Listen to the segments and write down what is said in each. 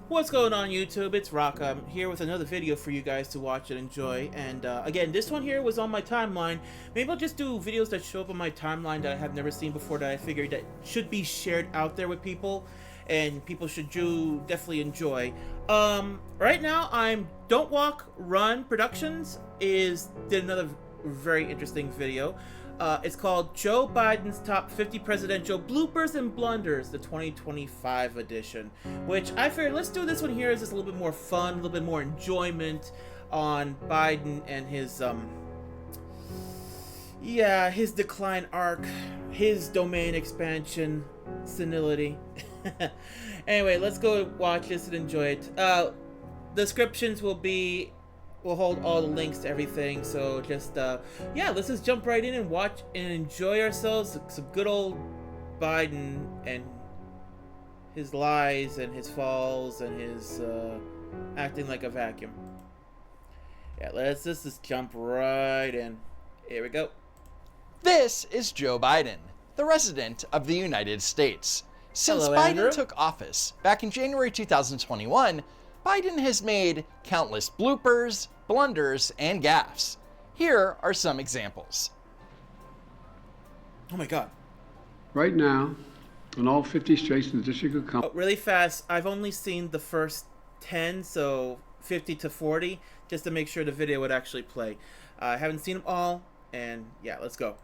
What's going on YouTube? It's Rock. I'm here with another video for you guys to watch and enjoy. And again, this one here was on my timeline. Maybe I'll just do videos that show up on my timeline that I have never seen before, that I figured that should be shared out there with people and people should definitely enjoy. Right now I'm Don't Walk, Run Productions did another very interesting video. It's called Joe Biden's Top 50 Presidential Bloopers and Blunders, the 2025 edition, which I figured let's do this one here as just a little bit more fun, a little bit more enjoyment on Biden and his his decline arc, his domain expansion, senility. Anyway, let's go watch this and enjoy it. Descriptions we'll hold all the links to everything, so just let's just jump right in and watch and enjoy ourselves some good old Biden and his lies and his falls and his acting like a vacuum. Yeah, let's just jump right in. Here we go. This is Joe Biden, the President of the United States. Since Hello, Biden Andrew. took office back in January 2021, Biden has made countless bloopers, blunders, and gaffes. Here are some examples. Oh my god. Right now, in all 50 states in the District of Columbia. Really fast, I've only seen the first 10, so 50 to 40, just to make sure the video would actually play. I haven't seen them all, and yeah, let's go.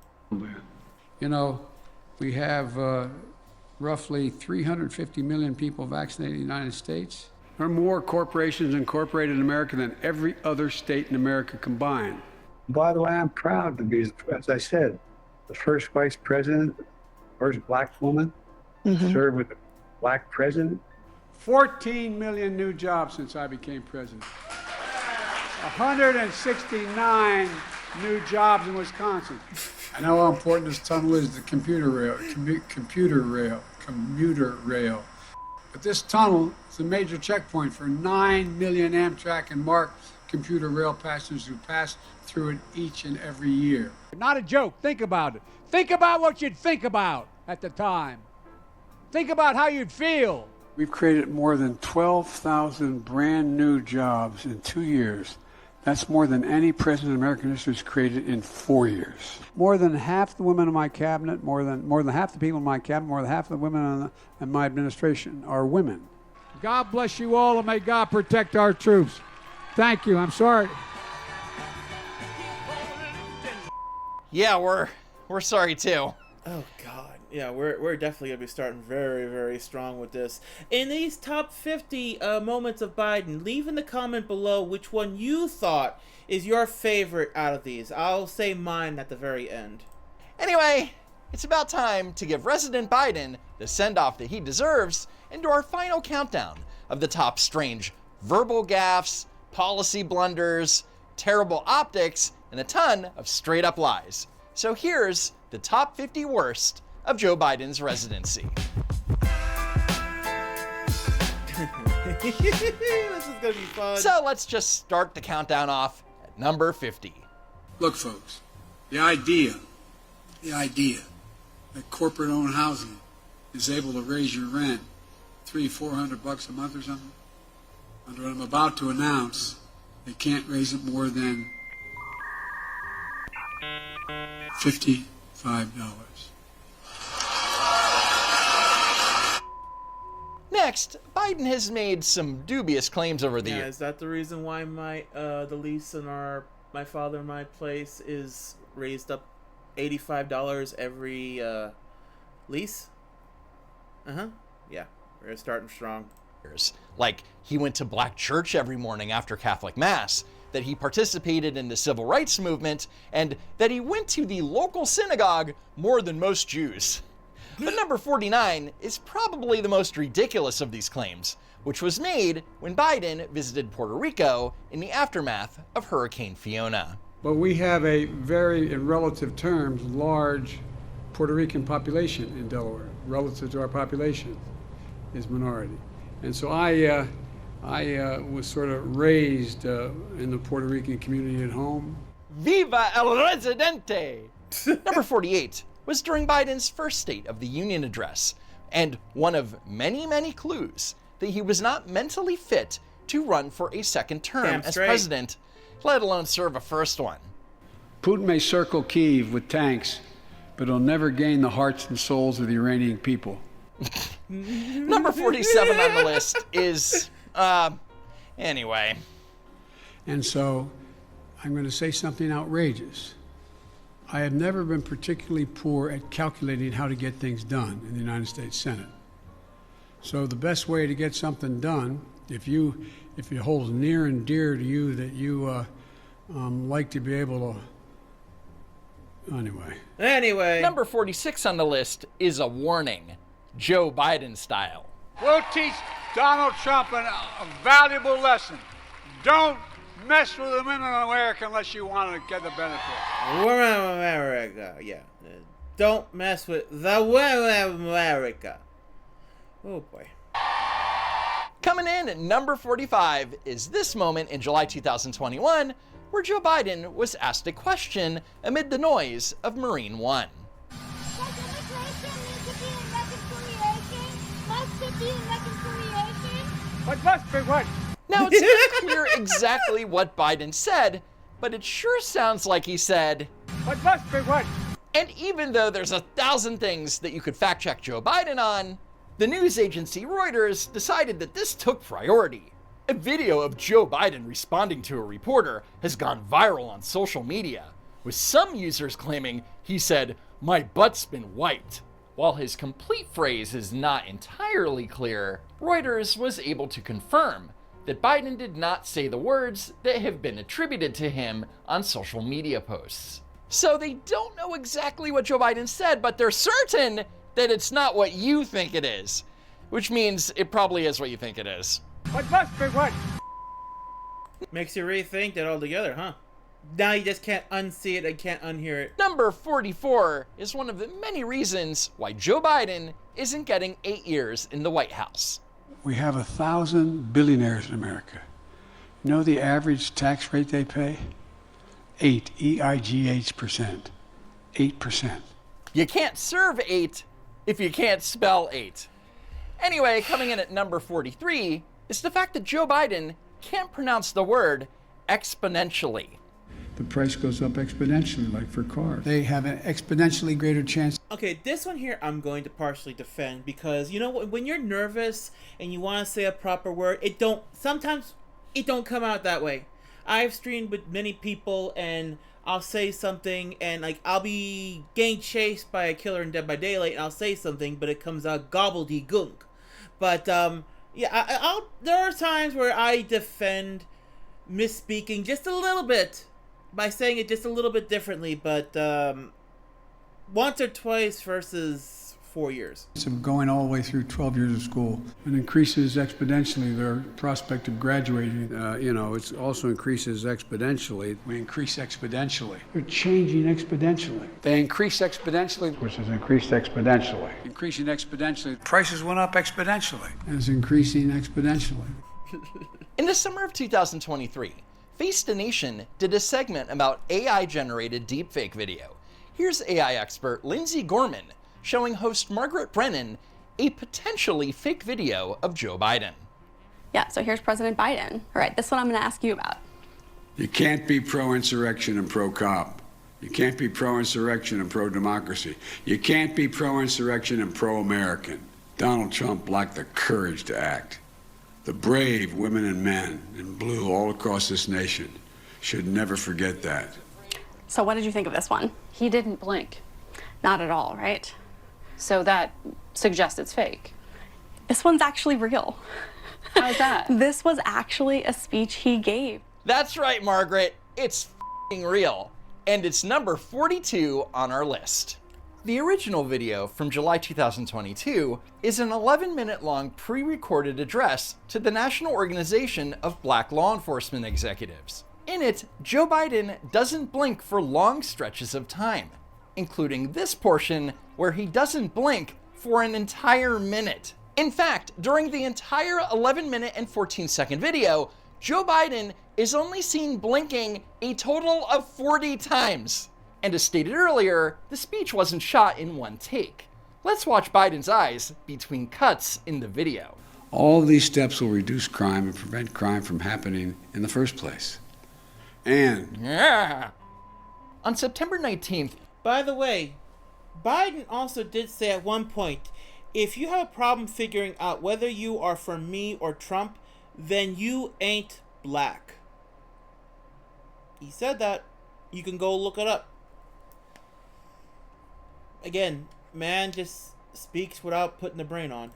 You know, we have roughly 350 million people vaccinated in the United States. There are more corporations incorporated in America than every other state in America combined. By the way, I'm proud to be, as I said, the first vice president, first black woman to serve with a black president. 14 million new jobs since I became president. 169 new jobs in Wisconsin. I know how important this tunnel is, the commuter rail. But this tunnel is a major checkpoint for 9 million Amtrak and MARC computer rail passengers who pass through it each and every year. Not a joke. Think about it. Think about what you'd think about at the time. Think about how you'd feel. We've created more than 12,000 brand new jobs in 2 years. That's more than any president in American history has created in 4 years. More than half the women in my cabinet, more than half the people in my cabinet, more than half the women in my administration are women. God bless you all, and may God protect our troops. Thank you. I'm sorry. Yeah, we're sorry too. Oh god. Yeah, we're definitely gonna be starting very, very strong with this. In these top 50 moments of Biden, leave in the comment below which one you thought is your favorite out of these. I'll say mine at the very end. Anyway, it's about time to give President Biden the send-off that he deserves and do our final countdown of the top strange verbal gaffes, policy blunders, terrible optics, and a ton of straight-up lies. So here's the top 50 worst of Joe Biden's residency. This is gonna be fun. So let's just start the countdown off at number 50. Look, folks, the idea that corporate-owned housing is able to raise your rent $300-400 a month or something, under what I'm about to announce, they can't raise it more than $55. Next, Biden has made some dubious claims over the Yeah, years. is that the reason why the lease in my father and my place is raised up $85 every lease? Yeah, we're starting strong. Like he went to black church every morning after Catholic Mass, that he participated in the civil rights movement, and that he went to the local synagogue more than most Jews. But number 49 is probably the most ridiculous of these claims, which was made when Biden visited Puerto Rico in the aftermath of Hurricane Fiona. But we have a very, in relative terms, large Puerto Rican population in Delaware. Relative to our population is minority. And so I was sort of raised in the Puerto Rican community at home. Viva el Residente! Number 48 was during Biden's first State of the Union address, and one of many, many clues that he was not mentally fit to run for a second term Damn as straight. president, let alone serve a first one. Putin may circle Kyiv with tanks, but he'll never gain the hearts and souls of the Iranian people. Number 47 on the list is, anyway. And so I'm going to say something outrageous. I have never been particularly poor at calculating how to get things done in the United States Senate. So the best way to get something done, if it holds near and dear to you that you like to be able to, anyway. Number 46 on the list is a warning, Joe Biden style. We'll teach Donald Trump a valuable lesson. Don't mess with the women in America unless you want to get the benefit. Women of America, yeah. Don't mess with the women of America. Oh boy. Coming in at number 45 is this moment in July 2021 where Joe Biden was asked a question amid the noise of Marine One. What must be what? Now, it's not clear exactly what Biden said, but it sure sounds like he said, What must be what? and even though there's 1,000 things that you could fact check Joe Biden on, the news agency Reuters decided that this took priority. A video of Joe Biden responding to a reporter has gone viral on social media, with some users claiming he said, "My butt's been wiped." While his complete phrase is not entirely clear, Reuters was able to confirm that Biden did not say the words that have been attributed to him on social media posts. So they don't know exactly what Joe Biden said, but they're certain that it's not what you think it is, which means it probably is what you think it is. What must be what? Makes you rethink that altogether, huh? Now you just can't unsee it and can't unhear it. Number 44 is one of the many reasons why Joe Biden isn't getting 8 years in the White House. We have 1,000 billionaires in America. You know the average tax rate they pay? 8, E-I-G-H%. 8%. You can't serve 8 if you can't spell 8. Anyway, coming in at number 43 is the fact that Joe Biden can't pronounce the word exponentially. The price goes up exponentially, like for cars. They have an exponentially greater chance. Okay, this one here I'm going to partially defend because, you know, when you're nervous and you want to say a proper word, sometimes it don't come out that way. I've streamed with many people and I'll say something and like I'll be getting chased by a killer in Dead by Daylight and I'll say something but it comes out gobbledygook. But yeah, there are times where I defend misspeaking just a little bit by saying it just a little bit differently, but once or twice versus 4 years. Of going all the way through 12 years of school. It increases exponentially their prospect of graduating. It also increases exponentially. We increase exponentially. They're changing exponentially. They increase exponentially, which has increased exponentially. Increasing exponentially. Prices went up exponentially. And it's increasing exponentially. In the summer of 2023, Face the Nation did a segment about AI-generated deepfake video. Here's AI expert Lindsay Gorman showing host Margaret Brennan a potentially fake video of Joe Biden. Yeah, so here's President Biden. All right, this one I'm going to ask you about. You can't be pro-insurrection and pro-cop. You can't be pro-insurrection and pro-democracy. You can't be pro-insurrection and pro-American. Donald Trump lacked the courage to act. The brave women and men in blue all across this nation should never forget that. So what did you think of this one? He didn't blink. Not at all, right? So that suggests it's fake. This one's actually real. How's that? This was actually a speech he gave. That's right, Margaret. It's f***ing real. And it's number 42 on our list. The original video from July 2022 is an 11-minute long pre-recorded address to the National Organization of Black Law Enforcement Executives. In it, Joe Biden doesn't blink for long stretches of time, including this portion where he doesn't blink for an entire minute. In fact, during the entire 11-minute and 14-second video, Joe Biden is only seen blinking a total of 40 times. And as stated earlier, the speech wasn't shot in one take. Let's watch Biden's eyes between cuts in the video. All of these steps will reduce crime and prevent crime from happening in the first place. And Yeah. On September 19th, By the way, Biden also did say at one point, if you have a problem figuring out whether you are for me or Trump, then you ain't black. He said that. You can go look it up. Again, man just speaks without putting the brain on.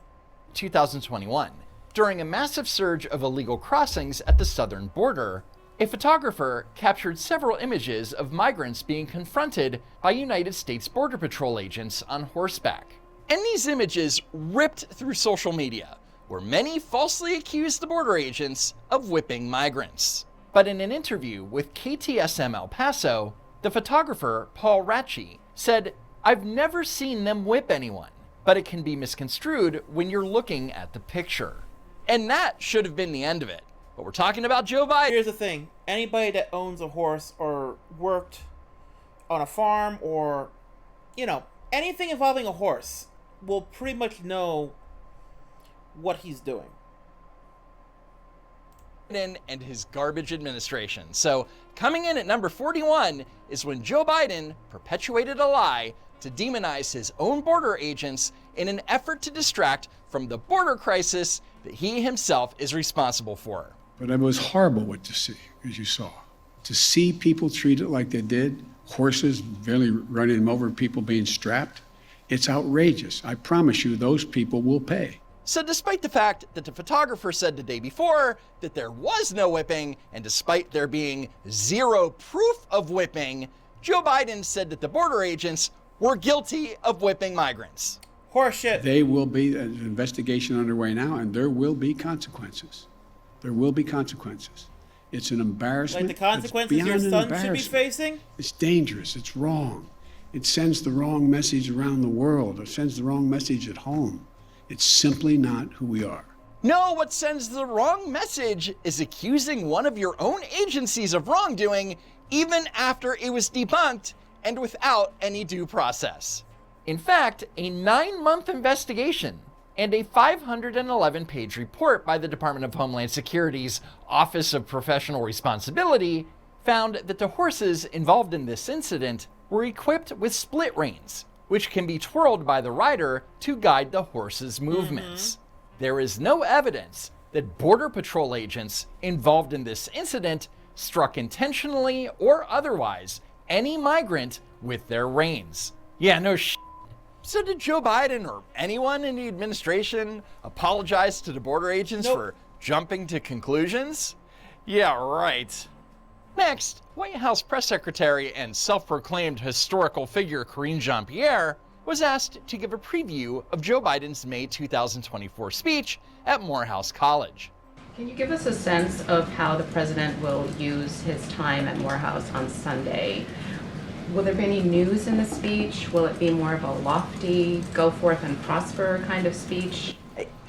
2021, during a massive surge of illegal crossings at the southern border, a photographer captured several images of migrants being confronted by United States Border Patrol agents on horseback. And these images ripped through social media, where many falsely accused the border agents of whipping migrants. But in an interview with KTSM El Paso, the photographer Paul Ratchie said, "I've never seen them whip anyone, but it can be misconstrued when you're looking at the picture." And that should have been the end of it. But we're talking about Joe Biden. Here's the thing. Anybody that owns a horse or worked on a farm or, anything involving a horse will pretty much know what he's doing. And his garbage administration. So coming in at number 41 is when Joe Biden perpetuated a lie to demonize his own border agents in an effort to distract from the border crisis that he himself is responsible for. But it was horrible what to see, as you saw. To see people treated like they did, horses barely running them over, people being strapped, it's outrageous. I promise you, those people will pay. So despite the fact that the photographer said the day before that there was no whipping, and despite there being zero proof of whipping, Joe Biden said that the border agents were guilty of whipping migrants. Horseshit. They will be, an investigation underway now, and there will be consequences. There will be consequences. It's an embarrassment. Like the consequences your son should be facing? It's dangerous. It's wrong. It sends the wrong message around the world. It sends the wrong message at home. It's simply not who we are. No, what sends the wrong message is accusing one of your own agencies of wrongdoing even after it was debunked and without any due process. In fact, a 9-month investigation and a 511-page report by the Department of Homeland Security's Office of Professional Responsibility found that the horses involved in this incident were equipped with split reins, which can be twirled by the rider to guide the horse's movements. There is no evidence that Border Patrol agents involved in this incident struck intentionally or otherwise any migrant with their reins. Yeah, no shit. So did Joe Biden or anyone in the administration apologize to the border agents for jumping to conclusions? Yeah, right. Next, White House press secretary and self-proclaimed historical figure Karine Jean-Pierre was asked to give a preview of Joe Biden's May 2024 speech at Morehouse College. Can you give us a sense of how the president will use his time at Morehouse on Sunday? Will there be any news in the speech? Will it be more of a lofty, go forth and prosper kind of speech?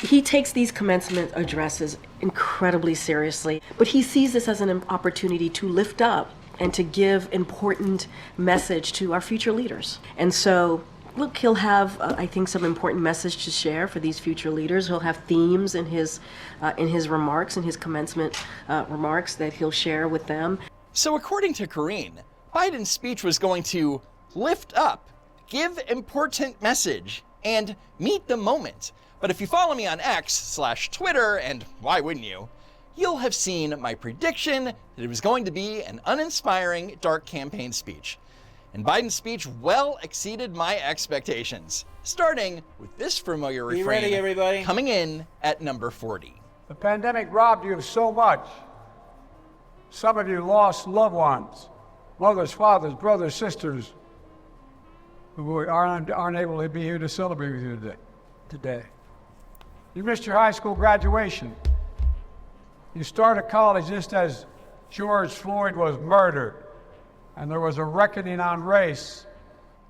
He takes these commencement addresses incredibly seriously, but he sees this as an opportunity to lift up and to give important message to our future leaders. And so, look, he'll have, I think, some important message to share for these future leaders. He'll have themes in his remarks, in his commencement remarks that he'll share with them. So according to Karine, Biden's speech was going to lift up, give important message, and meet the moment. But if you follow me on X/Twitter, and why wouldn't you, you'll have seen my prediction that it was going to be an uninspiring, dark campaign speech. And Biden's speech well exceeded my expectations, starting with this familiar refrain. Be ready, everybody. Coming in at number 40. The pandemic robbed you of so much. Some of you lost loved ones, mothers, fathers, brothers, sisters, who aren't able to be here to celebrate with you today. You missed your high school graduation. You started college just as George Floyd was murdered, and there was a reckoning on race.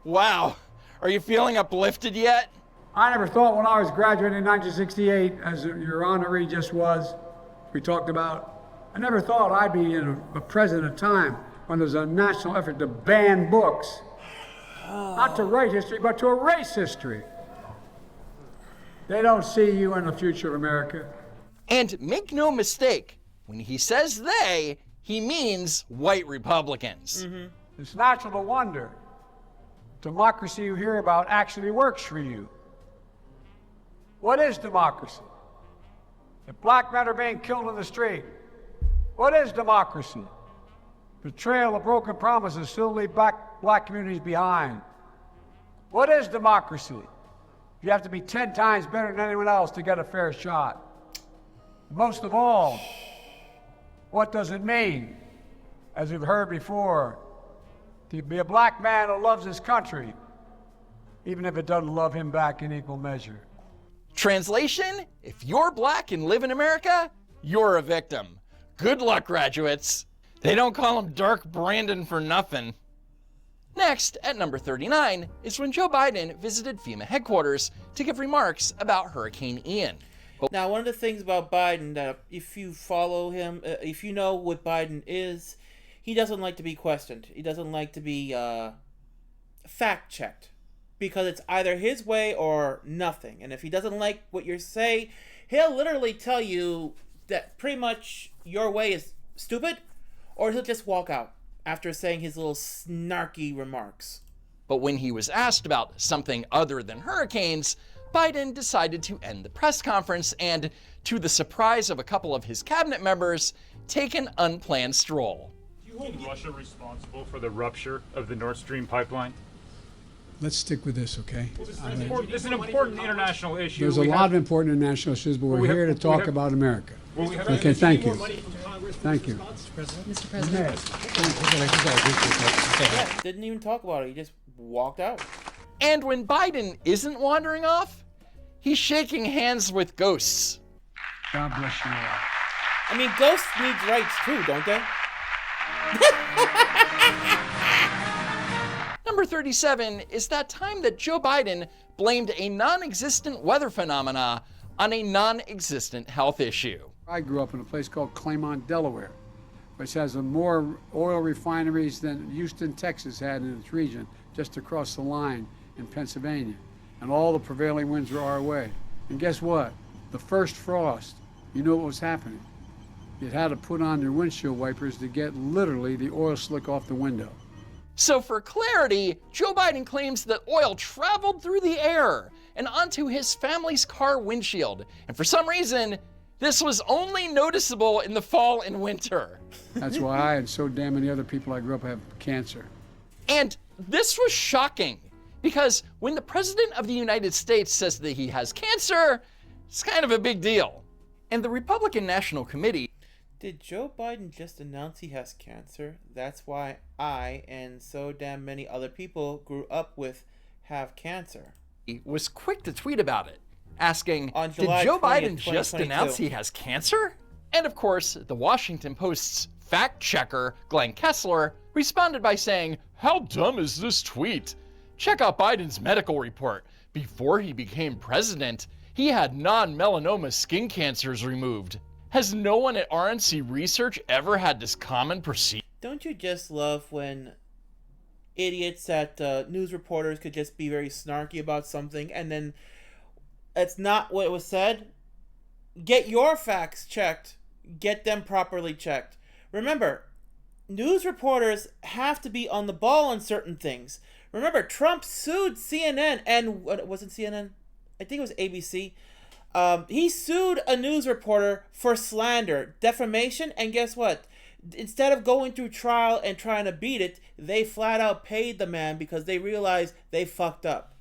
Wow, are you feeling uplifted yet? I never thought when I was graduating in 1968, as your honoree just was, we talked about, I never thought I'd be in a president at a time when there's a national effort to ban books. Not to write history, but to erase history. They don't see you in the future of America. And make no mistake, when he says they, he means white Republicans. It's natural to wonder. Democracy you hear about actually works for you. What is democracy? If black men are being killed in the street, what is democracy? Betrayal of broken promises still leave black communities behind. What is democracy? You have to be 10 times better than anyone else to get a fair shot. Most of all, what does it mean, as we've heard before, to be a black man who loves his country, even if it doesn't love him back in equal measure? Translation, if you're black and live in America, you're a victim. Good luck, graduates. They don't call him Dark Brandon for nothing. Next, at number 39, is when Joe Biden visited FEMA headquarters to give remarks about Hurricane Ian. Now, one of the things about Biden that if you follow him, if you know what Biden is, he doesn't like to be questioned. He doesn't like to be fact-checked because it's either his way or nothing. And if he doesn't like what you say, he'll literally tell you that pretty much your way is stupid, or he'll just walk out after saying his little snarky remarks. But when he was asked about something other than hurricanes, Biden decided to end the press conference and, to the surprise of a couple of his cabinet members, take an unplanned stroll. Do you hold Russia responsible for the rupture of the Nord Stream pipeline? Let's stick with this, okay? This is an important international issue. There's a lot of important international issues, but we're here to talk about America. Okay, thank you. Thank you. Mr. President. Yeah, didn't even talk about it. He just walked out. And when Biden isn't wandering off, he's shaking hands with ghosts. God bless you all. I mean, ghosts need rights too, don't they? Number 37 is that time that Joe Biden blamed a non-existent weather phenomena on a non-existent health issue. I grew up in a place called Claymont, Delaware, which has more oil refineries than Houston, Texas had in its region, just across the line in Pennsylvania. And all the prevailing winds were our way. And guess what? The first frost, you knew what was happening. You had to put on your windshield wipers to get literally the oil slick off the window. So for clarity, Joe Biden claims that oil traveled through the air and onto his family's car windshield. And for some reason, this was only noticeable in the fall and winter. That's why I and so damn many other people I grew up have cancer. And this was shocking, because when the President of the United States says that he has cancer, it's kind of a big deal. And the Republican National Committee... Did Joe Biden just announce he has cancer? That's why I and so damn many other people grew up with have cancer. ...was quick to tweet about it, asking, On did July Joe 20th, Biden just announce he has cancer? And of course, the Washington Post's fact checker, Glenn Kessler, responded by saying, how dumb is this tweet? Check out Biden's medical report. Before he became president, he had non-melanoma skin cancers removed. Has no one at RNC Research ever had this common procedure? Don't you just love when idiots at news reporters could just be very snarky about something and then it's not what was said? Get your facts checked. Get them properly checked. Remember, news reporters have to be on the ball on certain things. Remember, Trump sued CNN and what was it, CNN? I think it was ABC. He sued a news reporter for slander, defamation, and guess what? Instead of going through trial and trying to beat it, they flat out paid the man because they realized they fucked up.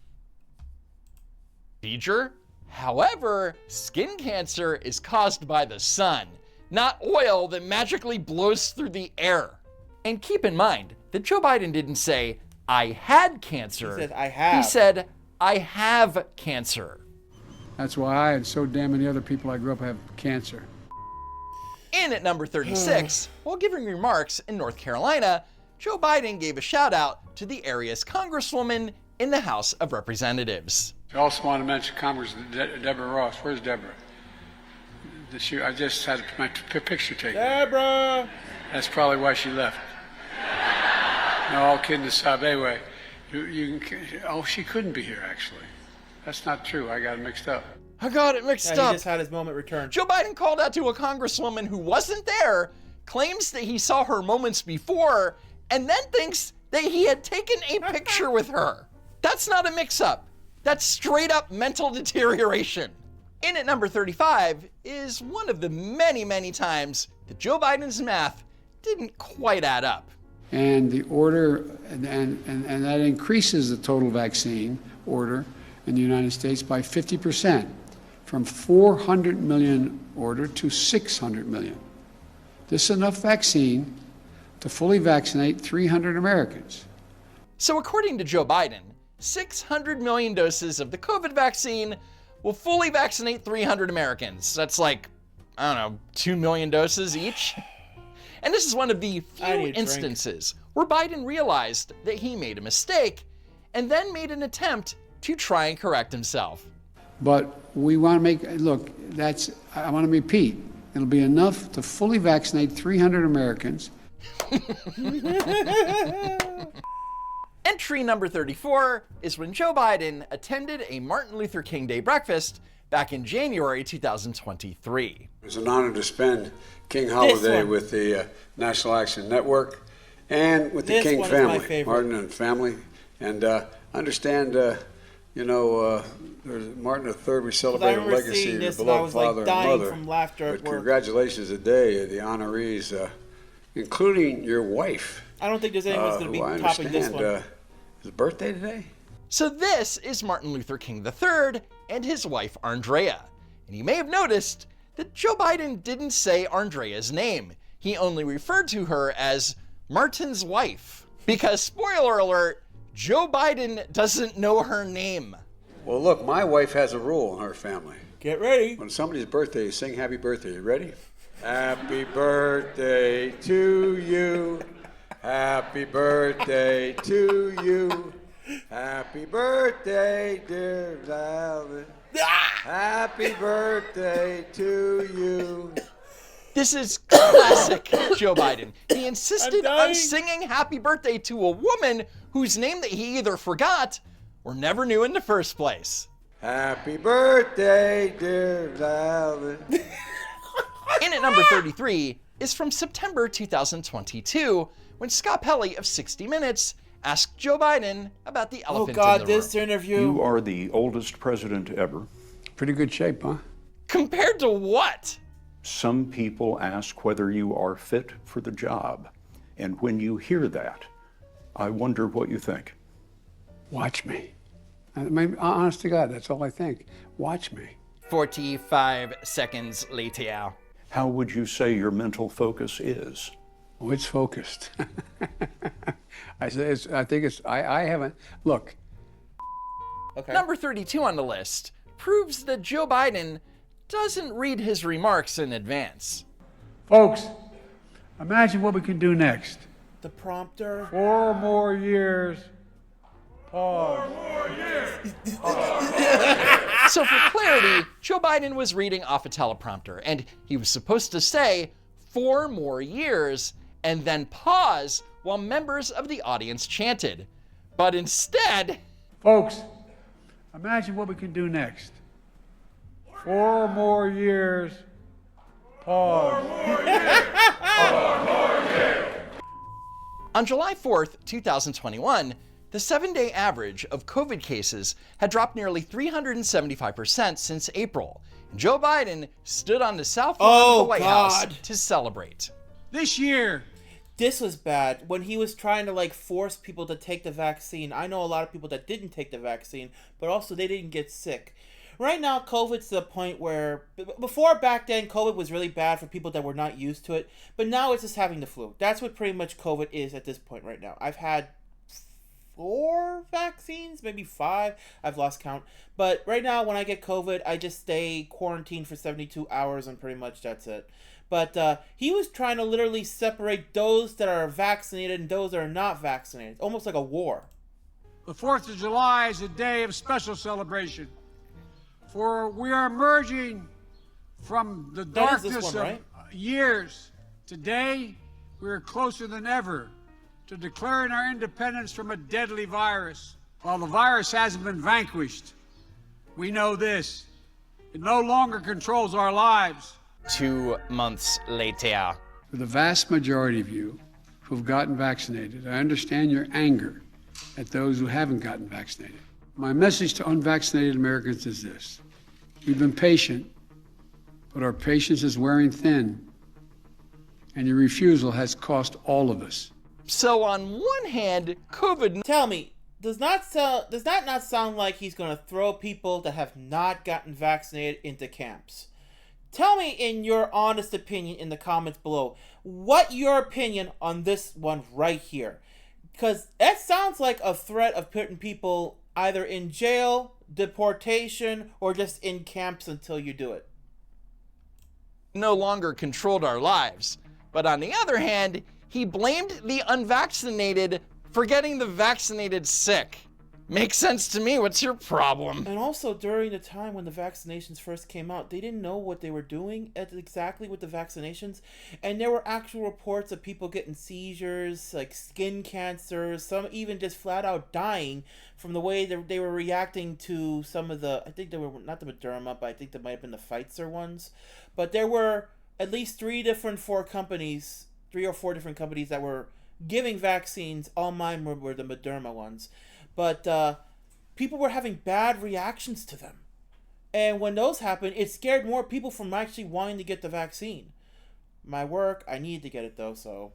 However, skin cancer is caused by the sun, not oil that magically blows through the air. And keep in mind that Joe Biden didn't say, I had cancer. He said, I have. He said, I have cancer. That's why I and so damn many other people I grew up have cancer. In at number 36, while giving remarks in North Carolina, Joe Biden gave a shout out to the area's congresswoman in the House of Representatives. I also want to mention Congressman Deborah Ross. Where's Deborah? I just had my picture taken. Deborah! That's probably why she left. No, all kidding aside. Anyway, she couldn't be here, actually. That's not true. I got it mixed up. I got it mixed Yeah, up. he just had his moment returned. Joe Biden called out to a congresswoman who wasn't there, claims that he saw her moments before, and then thinks that he had taken a picture with her. That's not a mix-up. That's straight up mental deterioration. In at number 35 is one of the many, many times that Joe Biden's math didn't quite add up. And the order, and that increases the total vaccine order in the United States by 50%, from 400 million order to 600 million. This is enough vaccine to fully vaccinate 300 Americans. So according to Joe Biden, 600 million doses of the COVID vaccine will fully vaccinate 300 Americans. That's like, I don't know, 2 million doses each? And this is one of the few instances where Biden realized that he made a mistake and then made an attempt to try and correct himself. But we want to make, look, I want to repeat, it'll be enough to fully vaccinate 300 Americans. Entry number 34 is when Joe Biden attended a Martin Luther King Day breakfast back in January 2023. It was an honor to spend King Holiday with the National Action Network and with the King family, Martin and family. And I understand, there's Martin III, we celebrate a legacy of your beloved father and mother. From laughter but congratulations today, the honorees, including your wife. I don't think there's anyone's going to be topping this one. His birthday today? So this is Martin Luther King III and his wife, Andrea. And you may have noticed that Joe Biden didn't say Andrea's name. He only referred to her as Martin's wife. Because, spoiler alert, Joe Biden doesn't know her name. Well, look, my wife has a rule in her family. Get ready. When somebody's birthday, you sing happy birthday. You ready? Happy birthday to you. Happy birthday to you. Happy birthday, dear Alvin. Happy birthday to you. This is classic Joe Biden. He insisted on singing happy birthday to a woman whose name that he either forgot or never knew in the first place. Happy birthday, dear Alvin. In at number 33 is from September 2022, when Scott Pelley of 60 Minutes asked Joe Biden about the elephant in the room. This interview. You are the oldest president ever. Pretty good shape, huh? Compared to what? Some people ask whether you are fit for the job. And when you hear that, I wonder what you think. Watch me. I mean, honest to God, that's all I think. Watch me. 45 seconds later. How would you say your mental focus is? Oh, it's focused. I haven't, look. Okay. Number 32 on the list proves that Joe Biden doesn't read his remarks in advance. Folks, imagine what we can do next. The prompter. 4 more years. Pause. 4 more years. So for clarity, Joe Biden was reading off a teleprompter, and he was supposed to say 4 more years and then pause while members of the audience chanted. But instead... Folks, imagine what we can do next. 4 more years. Pause. 4 more years. 4 more years. On July 4th, 2021, the 7-day average of COVID cases had dropped nearly 375% since April. And Joe Biden stood on the south lawn of the White House to celebrate. This year. This was bad. When he was trying to force people to take the vaccine. I know a lot of people that didn't take the vaccine, but also they didn't get sick. Right now, COVID's to the point where, before back then, COVID was really bad for people that were not used to it. But now it's just having the flu. That's what pretty much COVID is at this point right now. I've had 4 vaccines, maybe 5. I've lost count. But right now, when I get COVID, I just stay quarantined for 72 hours and pretty much that's it. But he was trying to literally separate those that are vaccinated and those that are not vaccinated. Almost like a war. The 4th of July is a day of special celebration. For we are emerging from the darkness of years. Today, we are closer than ever to declaring our independence from a deadly virus. While the virus hasn't been vanquished, We know this. It no longer controls our lives. 2 months later. For the vast majority of you who've gotten vaccinated, I understand your anger at those who haven't gotten vaccinated. My message to unvaccinated Americans is this. We've been patient, but our patience is wearing thin, and your refusal has cost all of us. So on one hand, COVID... Tell me, does that not sound like he's going to throw people that have not gotten vaccinated into camps? Tell me, in your honest opinion, in the comments below, what your opinion on this one right here. Because that sounds like a threat of putting people either in jail, deportation, or just in camps until you do it. No longer controlled our lives. But on the other hand, he blamed the unvaccinated for getting the vaccinated sick. Makes sense to me. What's your problem? And also, during the time when the vaccinations first came out, they didn't know what they were doing exactly with the vaccinations. And there were actual reports of people getting seizures, like skin cancers, some even just flat out dying from the way that they were reacting to some of the, I think they were, not the Moderna, but I think they might have been the Pfizer ones. But there were at least 3 or 4 companies that were giving vaccines. All mine were the Moderna ones. But people were having bad reactions to them. And when those happened, it scared more people from actually wanting to get the vaccine. My work, I need to get it though, so...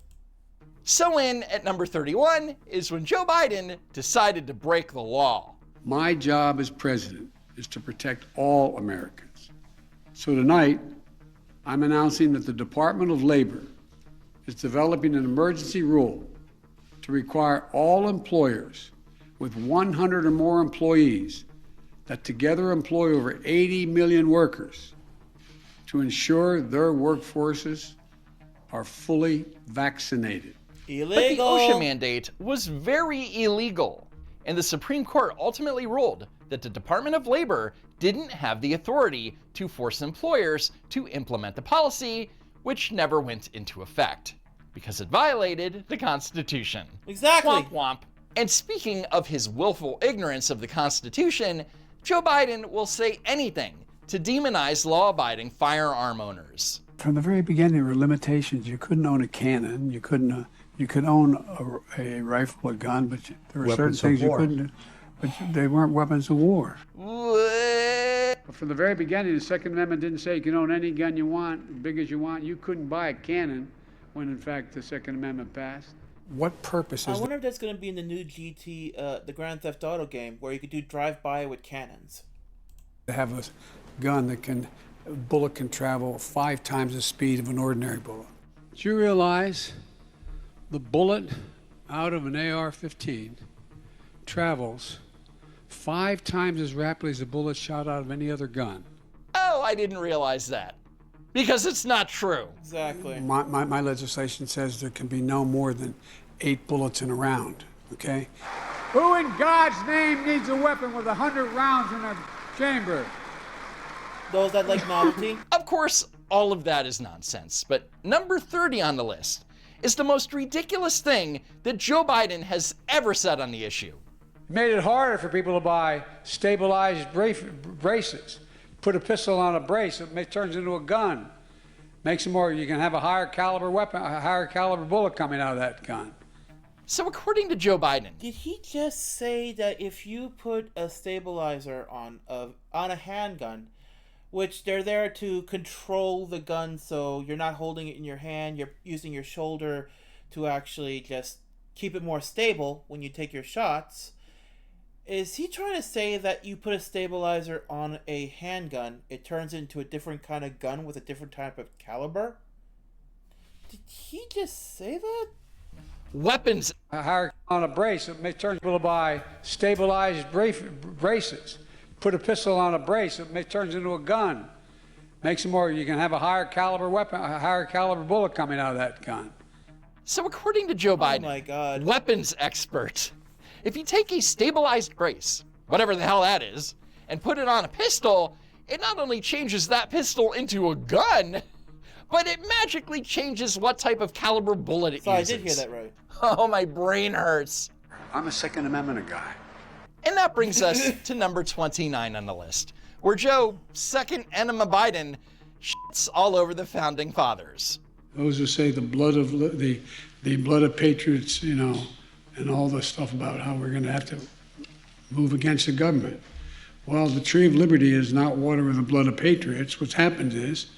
So in at number 31 is when Joe Biden decided to break the law. My job as president is to protect all Americans. So tonight, I'm announcing that the Department of Labor is developing an emergency rule to require all employers with 100 or more employees that together employ over 80 million workers to ensure their workforces are fully vaccinated. Illegal. But the OSHA mandate was very illegal, and the Supreme Court ultimately ruled that the Department of Labor didn't have the authority to force employers to implement the policy, which never went into effect because it violated the Constitution. Exactly. Womp womp. And speaking of his willful ignorance of the Constitution, Joe Biden will say anything to demonize law-abiding firearm owners. From the very beginning, there were limitations. You couldn't own a cannon. You could own a rifle, a gun, but there were certain things you couldn't do. But they weren't weapons of war. What? But from the very beginning, the Second Amendment didn't say you can own any gun you want, as big as you want. You couldn't buy a cannon when, in fact, the Second Amendment passed. What purpose I is wonder if that's going to be in the new the Grand Theft Auto game, where you could do drive-by with cannons. to have a gun a bullet can travel 5 times the speed of an ordinary bullet? Do you realize the bullet out of an AR-15 travels 5 times as rapidly as a bullet shot out of any other gun? Oh, I didn't realize that. Because it's not true. Exactly. My legislation says there can be no more than 8 bullets in a round, okay? Who in God's name needs a weapon with 100 rounds in a chamber? Those that like novelty? Of course, all of that is nonsense, but number 30 on the list is the most ridiculous thing that Joe Biden has ever said on the issue. Made it harder for people to buy stabilized braces. Put a pistol on a brace, it turns into a gun. Makes it more, you can have a higher caliber weapon, a higher caliber bullet coming out of that gun. So according to Joe Biden... Did he just say that if you put a stabilizer on a handgun, which they're there to control the gun so you're not holding it in your hand, you're using your shoulder to actually just keep it more stable when you take your shots, is he trying to say that you put a stabilizer on a handgun, it turns into a different kind of gun with a different type of caliber? Did he just say that? Weapons. A higher on a brace, it turns people to buy stabilized braces. Put a pistol on a brace, it turns into a gun. Makes it more, you can have a higher caliber weapon, a higher caliber bullet coming out of that gun. So according to Joe Biden, my God, weapons expert, if you take a stabilized brace, whatever the hell that is, and put it on a pistol, it not only changes that pistol into a gun, but it magically changes what type of caliber bullet it uses. I did hear that right. Oh, my brain hurts. I'm a Second Amendment guy. And that brings us to number 29 on the list, where Joe, second enema Biden, shits all over the founding fathers. Those who say the blood of patriots, you know, and all the stuff about how we're going to have to move against the government. Well, the tree of liberty is not water with the blood of patriots. What's happened is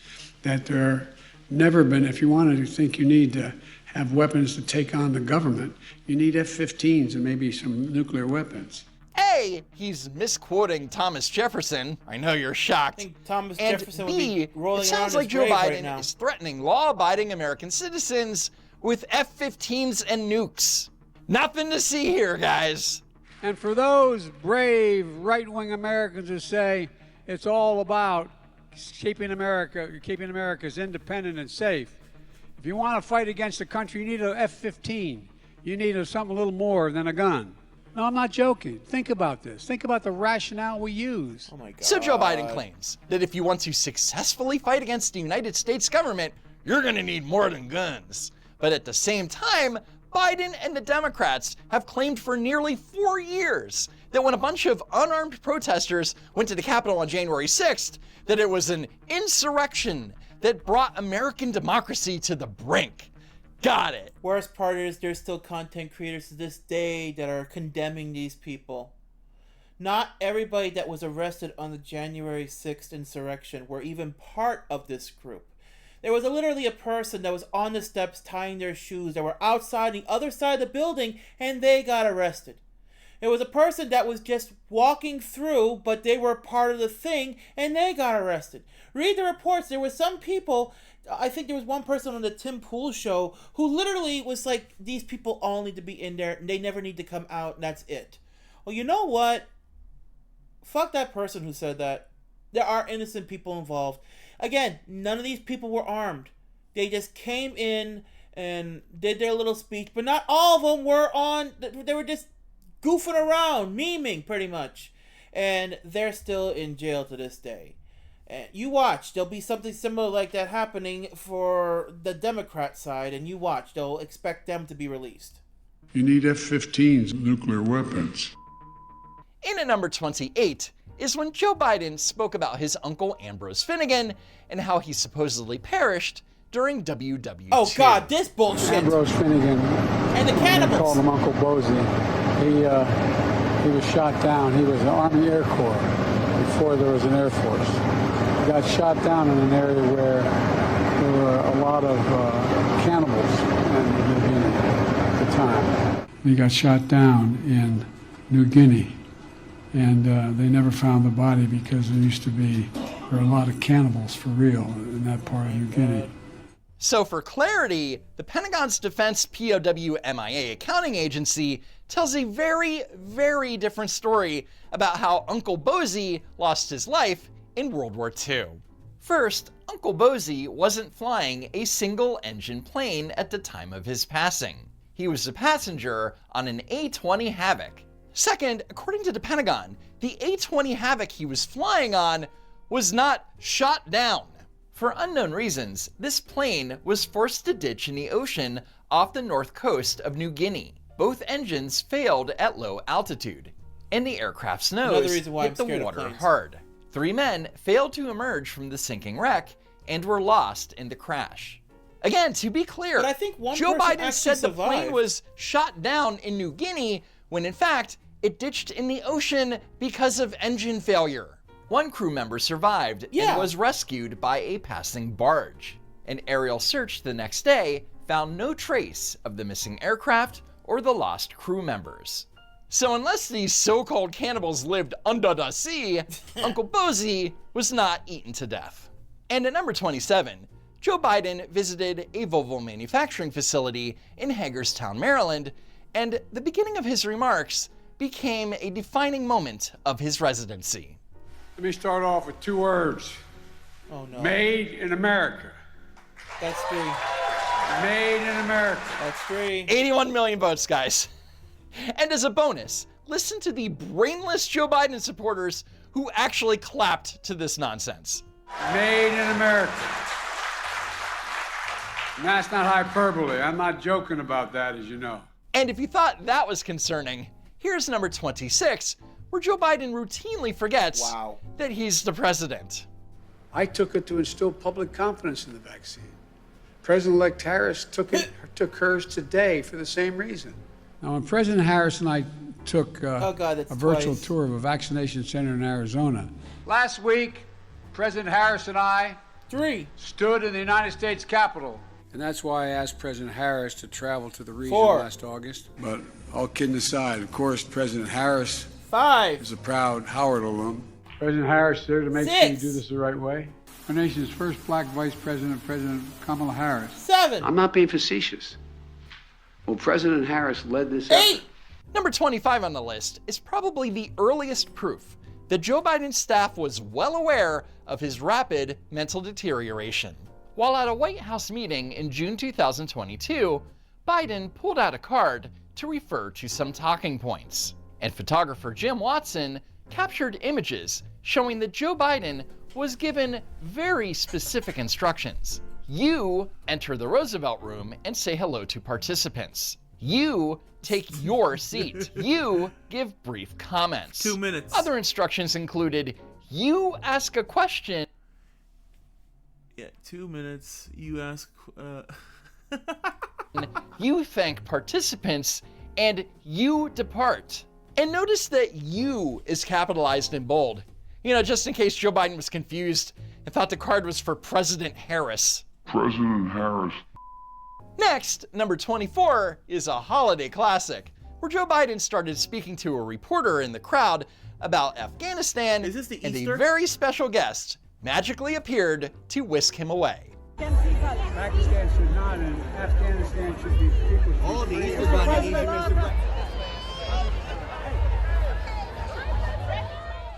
that there never been, if you want to think you need to have weapons to take on the government, you need F-15s and maybe some nuclear weapons. A, he's misquoting Thomas Jefferson. I know you're shocked. I think Thomas And Jefferson B, would be rolling it sounds around like his Joe grave right Biden now. is threatening law-abiding American citizens with F-15s and nukes. Nothing to see here, guys. And for those brave right-wing Americans who say it's all about keeping America's independent and safe, if you want to fight against the country, you need an F-15. You need something a little more than a gun. No, I'm not joking. Think about this. Think about the rationale we use. Oh my God. So Joe Biden claims that if you want to successfully fight against the United States government, you're going to need more than guns. But at the same time, Biden and the Democrats have claimed for nearly 4 years that when a bunch of unarmed protesters went to the Capitol on January 6th, that it was an insurrection that brought American democracy to the brink. Got it. Worst part is there's still content creators to this day that are condemning these people. Not everybody that was arrested on the January 6th insurrection were even part of this group. There was literally a person that was on the steps tying their shoes that were outside the other side of the building and they got arrested. There was a person that was just walking through, but they were part of the thing and they got arrested. Read the reports. There were some people, I think there was one person on the Tim Pool show who literally was like, these people all need to be in there and they never need to come out and that's it. Well, you know what? Fuck that person who said that. There are innocent people involved. Again, none of these people were armed. They just came in and did their little speech, but not all of them were on. They were just goofing around, memeing pretty much. And they're still in jail to this day. And you watch, there'll be something similar like that happening for the Democrat side, and you watch, they'll expect them to be released. You need F-15s, nuclear weapons. In at number 28 is when Joe Biden spoke about his uncle Ambrose Finnegan and how he supposedly perished during WW2. Oh God, this bullshit! Ambrose Finnegan, and the cannibals. Called him Uncle Bozy. He was shot down. He was in the Army Air Corps before there was an Air Force. He got shot down in an area where there were a lot of cannibals in New Guinea at the time. He got shot down in New Guinea. And they never found the body because there were a lot of cannibals for real in that part of New Guinea. So for clarity, the Pentagon's Defense POW MIA accounting agency tells a very, very different story about how Uncle Bozy lost his life in World War II. First, Uncle Bozy wasn't flying a single-engine plane at the time of his passing. He was a passenger on an A-20 Havoc. Second, according to the Pentagon, the A-20 Havoc he was flying on was not shot down. For unknown reasons, this plane was forced to ditch in the ocean off the north coast of New Guinea. Both engines failed at low altitude, and the aircraft's nose hit the water hard. 3 men failed to emerge from the sinking wreck and were lost in the crash. Again, to be clear, But I think one Joe person Biden said the survived. plane was shot down in New Guinea when in fact it ditched in the ocean because of engine failure. One crew member survived and was rescued by a passing barge. An aerial search the next day found no trace of the missing aircraft or the lost crew members. So unless these so-called cannibals lived under the sea, Uncle Bozy was not eaten to death. And at number 27, Joe Biden visited a Volvo manufacturing facility in Hagerstown, Maryland, and the beginning of his remarks became a defining moment of his residency. Let me start off with 2 words. Oh no. Made in America. That's 3. Made in America. That's 3. 81 million votes, guys. And as a bonus, listen to the brainless Joe Biden supporters who actually clapped to this nonsense. Made in America. And that's not hyperbole. I'm not joking about that, as you know. And if you thought that was concerning, Here's number 26, where Joe Biden routinely forgets that he's the president. I took it to instill public confidence in the vaccine. President-elect Harris took hers today for the same reason. Now, when President Harris and I took a virtual tour of a vaccination center in Arizona, last week, President Harris and I stood in the United States Capitol. And that's why I asked President Harris to travel to the region last August. But all kidding aside, of course, President Harris is a proud Howard alum. President Harris is there to make sure you do this the right way. Our nation's first black vice president, President Kamala Harris. 7. I'm not being facetious. Well, President Harris led this effort. Number 25 on the list is probably the earliest proof that Joe Biden's staff was well aware of his rapid mental deterioration. While at a White House meeting in June 2022, Biden pulled out a card to refer to some talking points. And photographer Jim Watson captured images showing that Joe Biden was given very specific instructions. You enter the Roosevelt Room and say hello to participants. You take your seat. You give brief comments. 2 minutes. Other instructions included, you ask a question. Yeah, 2 minutes. You ask. You thank participants, and you depart. And notice that you is capitalized in bold. You know, just in case Joe Biden was confused and thought the card was for President Harris. President Harris. Next, number 24 is a holiday classic, where Joe Biden started speaking to a reporter in the crowd about Afghanistan, Is this the and Easter? a very special guest magically appeared to whisk him away. Pakistan should not, and Afghanistan should be people. Oh, the Easter Bunny.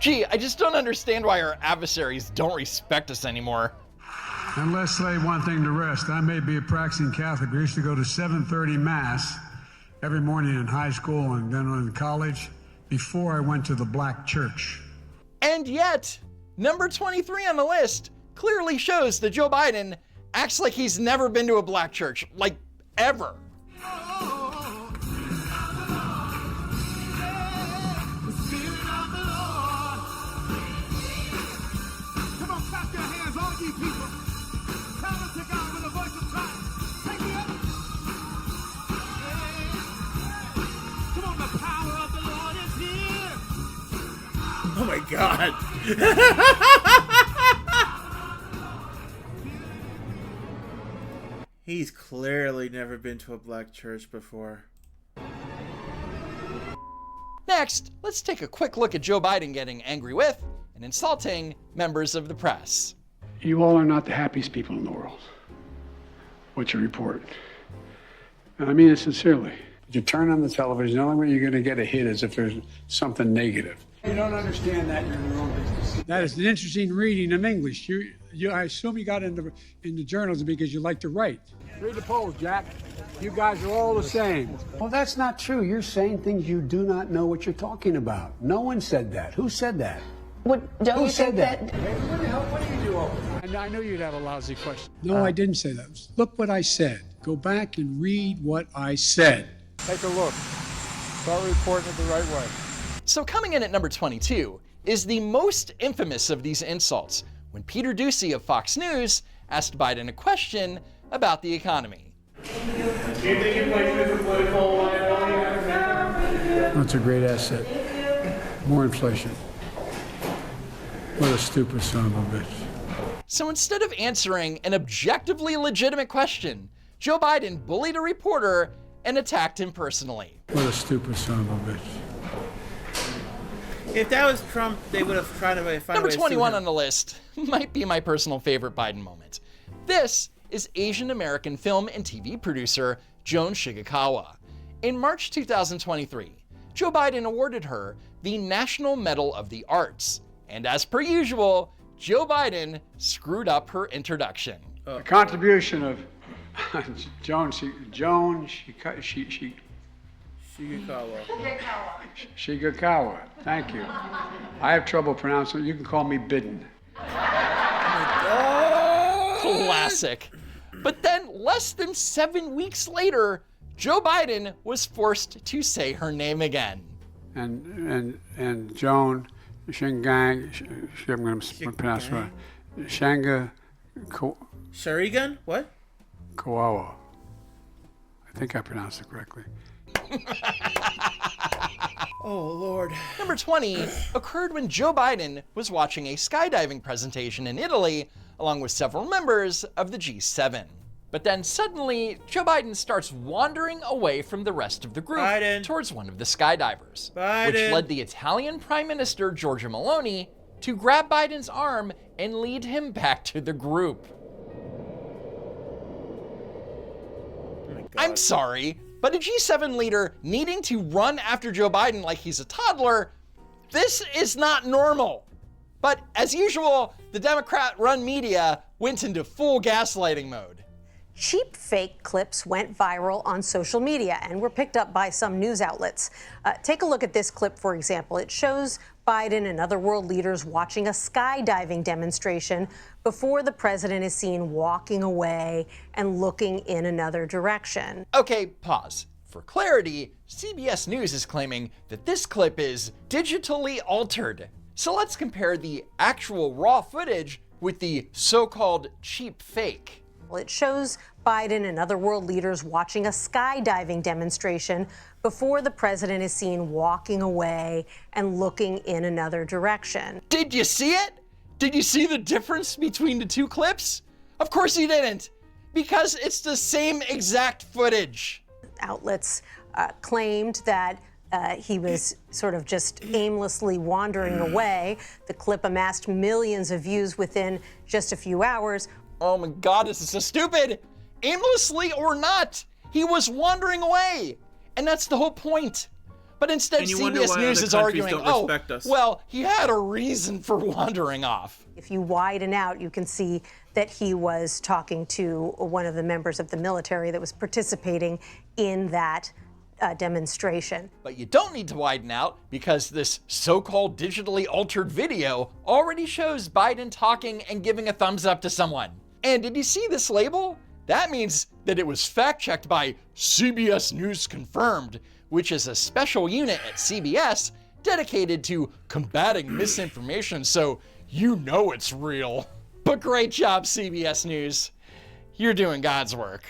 Gee, I just don't understand why our adversaries don't respect us anymore. And let's lay one thing to rest. I may be a practicing Catholic. I used to go to 7:30 Mass every morning in high school and then in college before I went to the black church. And yet, number 23 on the list clearly shows that Joe Biden acts like he's never been to a black church, like ever. Oh my God. He's clearly never been to a black church before. Next, let's take a quick look at Joe Biden getting angry with and insulting members of the press. You all are not the happiest people in the world. What you report. And I mean it sincerely. You turn on the television, the only way you're going to get a hit is if there's something negative. You don't understand that, you're in your own business. That is an interesting reading of English. I assume you got into journalism because you like to write. Read the polls, Jack. You guys are all the same. Well, that's not true. You're saying things you do not know what you're talking about. No one said that. Who said that? Who said that? What do you do over there? I knew you'd have a lousy question. No, I didn't say that. Look what I said. Go back and read what I said. Take a look. Start reporting it the right way. So coming in at number 22 is the most infamous of these insults, when Peter Doocy of Fox News asked Biden a question about the economy. That's a great asset. More inflation. What a stupid son of a bitch. So instead of answering an objectively legitimate question, Joe Biden bullied a reporter and attacked him personally. What a stupid son of a bitch. If that was Trump, they would have tried to find Number a way to 21 sue on the list might be my personal favorite Biden moment. This is Asian American film and TV producer Joan Shigekawa. In March 2023, Joe Biden awarded her the National Medal of the Arts. And as per usual, Joe Biden screwed up her introduction. The contribution of Shigekawa. Thank you. I have trouble pronouncing it. You can call me Biden. Classic. But then, less than 7 weeks later, Joe Biden was forced to say her name again. and Joan Shingang, I'm going to pronounce it right, Shanga Sharigan? What? Kawawa. I think I pronounced it correctly. Oh, Lord. Number 20 occurred when Joe Biden was watching a skydiving presentation in Italy along with several members of the G7. But then suddenly, Joe Biden starts wandering away from the rest of the group towards one of the skydivers, which led the Italian Prime Minister Giorgia Meloni to grab Biden's arm and lead him back to the group. I'm sorry, but a G7 leader needing to run after Joe Biden like he's a toddler, this is not normal. But as usual, the Democrat-run media went into full gaslighting mode. Cheap fake clips went viral on social media and were picked up by some news outlets. Take a look at this clip, for example. It shows Biden and other world leaders watching a skydiving demonstration before the president is seen walking away and looking in another direction. Okay, pause. For clarity, CBS News is claiming that this clip is digitally altered. So let's compare the actual raw footage with the so-called cheap fake. It shows Biden and other world leaders watching a skydiving demonstration before the president is seen walking away and looking in another direction. Did you see it? Did you see the difference between the two clips? Of course you didn't, because it's the same exact footage. Outlets claimed that he was sort of just aimlessly wandering away. The clip amassed millions of views within just a few hours. Oh my God, this is so stupid. Aimlessly or not, he was wandering away. And that's the whole point. But instead, CBS News is arguing, oh, well, he had a reason for wandering off. If you widen out, you can see that he was talking to one of the members of the military that was participating in that demonstration. But you don't need to widen out because this so-called digitally altered video already shows Biden talking and giving a thumbs up to someone. And did you see this label? That means that it was fact-checked by CBS News Confirmed, which is a special unit at CBS dedicated to combating misinformation, so you know it's real. But great job, CBS News. You're doing God's work.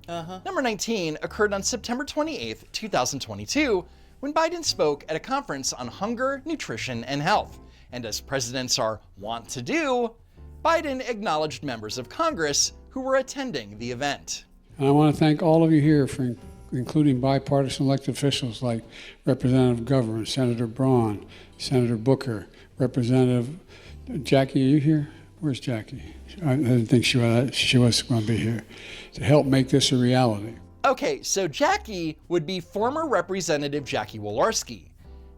Number 19 occurred on September 28th, 2022, when Biden spoke at a conference on hunger, nutrition, and health. And as presidents are wont to do, Biden acknowledged members of Congress who were attending the event. And I want to thank all of you here, for including bipartisan elected officials like Representative Governor, Senator Braun, Senator Booker, Representative Jackie. Are you here? Where's Jackie? I didn't think she was going to be here to help make this a reality. Okay, so Jackie would be former Representative Jackie Walorski.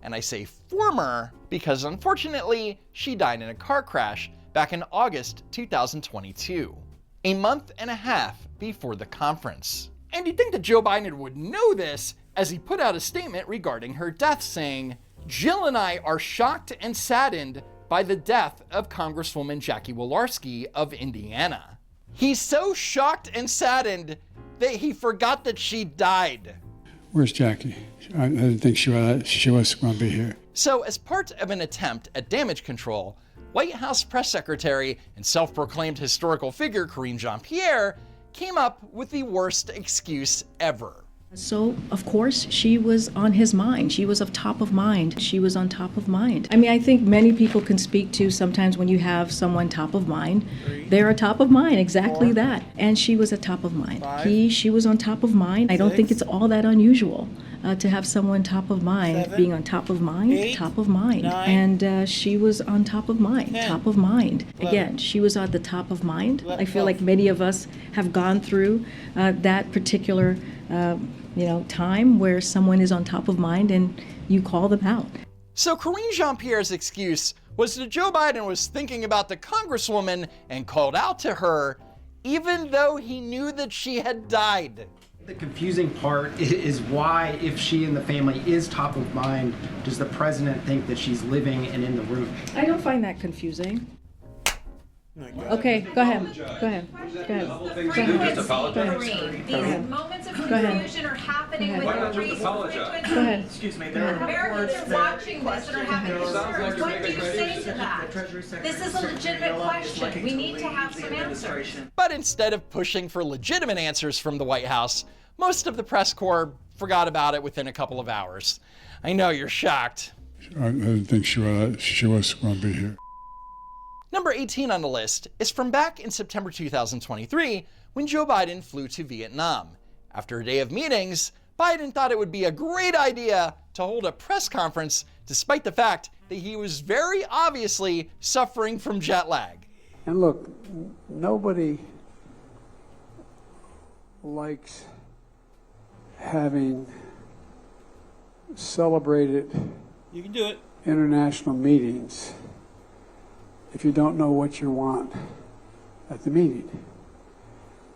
And I say former because unfortunately, she died in a car crash back in August 2022, a month and a half before the conference. And you'd think that Joe Biden would know this as he put out a statement regarding her death saying, "Jill and I are shocked and saddened by the death of Congresswoman Jackie Walorski of Indiana." He's so shocked and saddened that he forgot that she died. Where's Jackie? I didn't think she was going to be here. So as part of an attempt at damage control, White House press secretary and self-proclaimed historical figure Karine Jean-Pierre came up with the worst excuse ever. So, of course, she was on his mind. She was of top of mind. She was on top of mind. I mean, I think many people can speak to sometimes when you have someone top of mind, they're a top of mind, exactly that. And she was a top of mind. She was on top of mind. I don't think it's all that unusual to have someone top of mind, being on top of mind, top of mind. And she was on top of mind, top of mind. Again, she was on the top of mind. I feel like many of us have gone through that particular time where someone is on top of mind and you call them out. So Karine Jean-Pierre's excuse was that Joe Biden was thinking about the Congresswoman and called out to her, even though he knew that she had died. The confusing part is why, if she and the family is top of mind, does the president think that she's living and in the room? I don't find that confusing. Okay, go ahead. Go ahead. Go ahead. Just apologize. These moments of Go ahead. confusion are happening with Why your not race Go ahead. Excuse me, there are Americans are watching this and are having concerns. What do you say to that? This is a legitimate question. We need to have some answers. But instead of pushing for legitimate answers from the White House, most of the press corps forgot about it within a couple of hours. I know you're shocked. I didn't think she was going to be here. Number 18 on the list is from back in September 2023 when Joe Biden flew to Vietnam. After a day of meetings, Biden thought it would be a great idea to hold a press conference despite the fact that he was very obviously suffering from jet lag. And look, nobody likes having celebrated You can do it. international meetings if you don't know what you want at the meeting.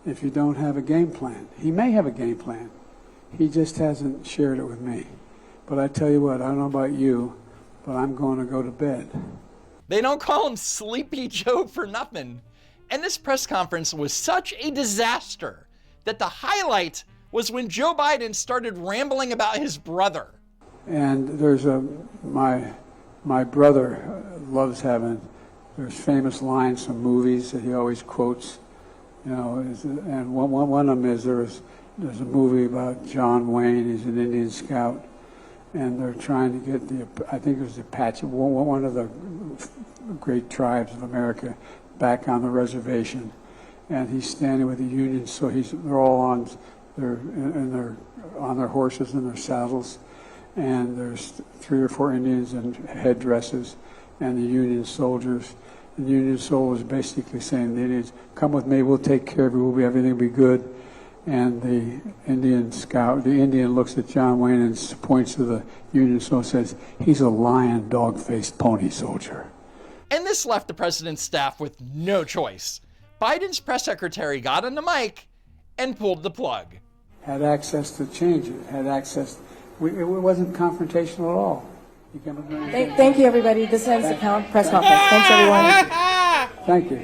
If you don't have a game plan. He may have a game plan. He just hasn't shared it with me. But I tell you what, I don't know about you, but I'm going to go to bed. They don't call him Sleepy Joe for nothing. And this press conference was such a disaster that the highlight was when Joe Biden started rambling about his brother. And there's my brother loves having, there's famous lines from movies that he always quotes, you know, and one of them is there's a movie about John Wayne, he's an Indian scout, and they're trying to get I think it was the Apache, one of the great tribes of America, back on the reservation, and he's standing with the Union, so they're all on their horses and their saddles, and there's 3 or 4 Indians in headdresses, and the Union soldiers. The Union soldiers basically saying to the Indians, "Come with me, we'll take care of you, everything will be good." And the Indian looks at John Wayne and points to the Union soldier and says, "He's a lion, dog-faced pony soldier." And this left the president's staff with no choice. Biden's press secretary got on the mic and pulled the plug. Had access to change it, had access. It wasn't confrontational at all. Thank you, everybody. This ends the press conference. Thanks, everyone. Thank you.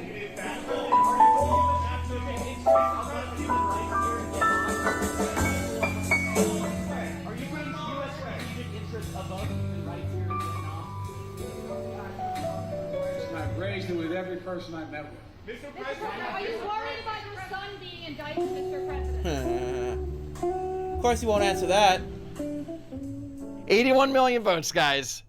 I've raised it with every person I've met with. Mr. President, are you worried about your son being indicted, Mr. President? Of course he won't answer that. 81 million votes, guys.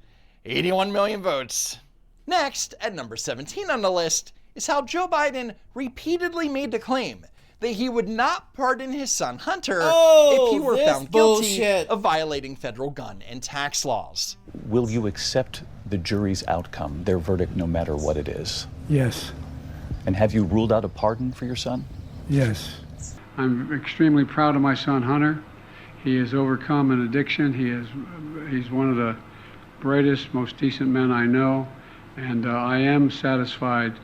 81 million votes. Next, at number 17 on the list, is how Joe Biden repeatedly made the claim that he would not pardon his son Hunter if he were found guilty of violating federal gun and tax laws. Will you accept the jury's outcome, their verdict, no matter what it is? Yes. And have you ruled out a pardon for your son? Yes. I'm extremely proud of my son Hunter. He has overcome an addiction. He's one of the brightest, most decent men I know, and I am satisfied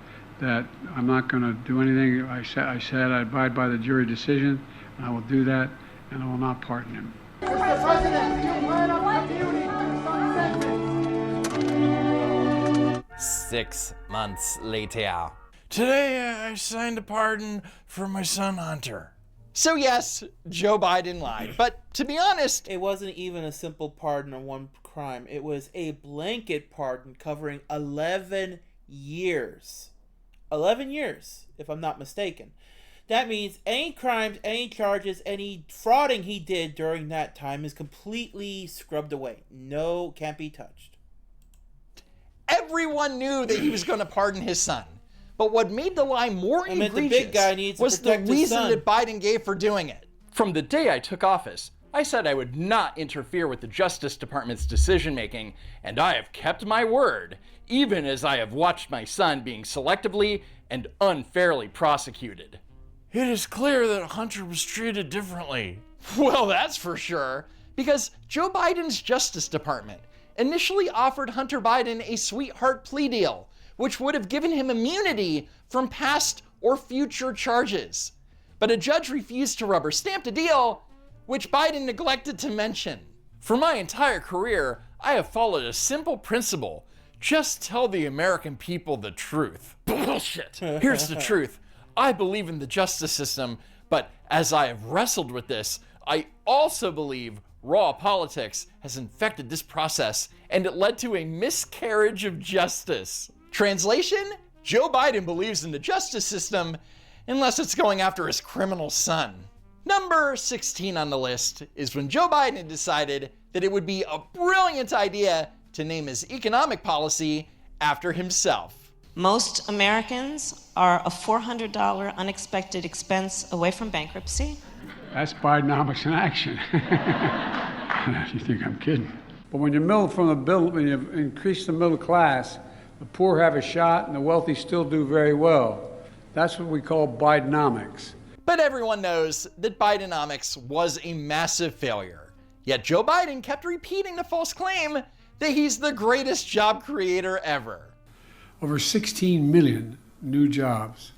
that I'm not going to do anything. I said I abide by the jury decision, and I will do that, and I will not pardon him. Mr. President, you plan on continuing 6 months later. Today I signed a pardon for my son Hunter. So yes, Joe Biden lied, but to be honest, it wasn't even a simple pardon on one crime. It was a blanket pardon covering 11 years. 11 years, if I'm not mistaken. That means any crimes, any charges, any frauding he did during that time is completely scrubbed away. No, can't be touched. Everyone knew that he was going to pardon his son. But what made the lie more egregious the big guy needs to was the protect his reason son. that Biden gave for doing it. From the day I took office, I said I would not interfere with the Justice Department's decision-making, and I have kept my word, even as I have watched my son being selectively and unfairly prosecuted. It is clear that Hunter was treated differently. Well, that's for sure, because Joe Biden's Justice Department initially offered Hunter Biden a sweetheart plea deal, which would have given him immunity from past or future charges. But a judge refused to rubber stamp the deal, which Biden neglected to mention. For my entire career, I have followed a simple principle: Just tell the American people the truth. Bullshit. Here's the truth. I believe in the justice system, but as I have wrestled with this, I also believe raw politics has infected this process and it led to a miscarriage of justice. Translation? Joe Biden believes in the justice system unless it's going after his criminal son. Number 16 on the list is when Joe Biden decided that it would be a brilliant idea to name his economic policy after himself. Most Americans are a $400 unexpected expense away from bankruptcy. That's Bidenomics in action. You think I'm kidding? But when you when you increase the middle class, the poor have a shot and the wealthy still do very well. That's what we call Bidenomics. But everyone knows that Bidenomics was a massive failure. Yet Joe Biden kept repeating the false claim that he's the greatest job creator ever. Over 16 million new jobs.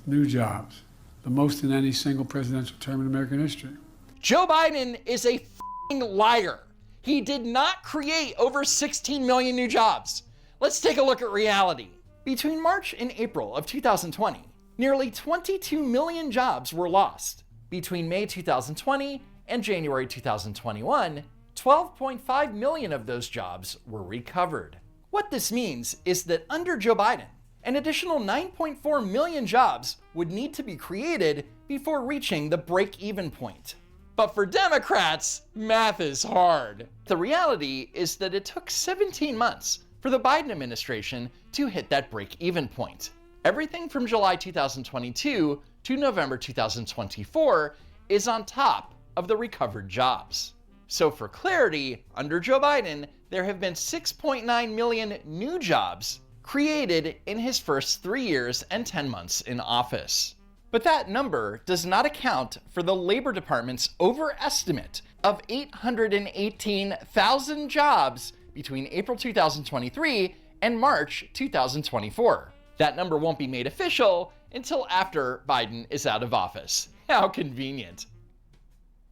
New jobs. The most in any single presidential term in American history. Joe Biden is a f***ing liar. He did not create over 16 million new jobs. Let's take a look at reality. Between March and April of 2020, nearly 22 million jobs were lost. Between May 2020 and January 2021, 12.5 million of those jobs were recovered. What this means is that under Joe Biden, an additional 9.4 million jobs would need to be created before reaching the break-even point. But for Democrats, math is hard. The reality is that it took 17 months for the Biden administration to hit that break-even point. Everything from July 2022 to November 2024 is on top of the recovered jobs. So for clarity, under Joe Biden, there have been 6.9 million new jobs created in his first 3 years and 10 months in office. But that number does not account for the Labor Department's overestimate of 818,000 jobs between April 2023 and March 2024. That number won't be made official until after Biden is out of office. How convenient.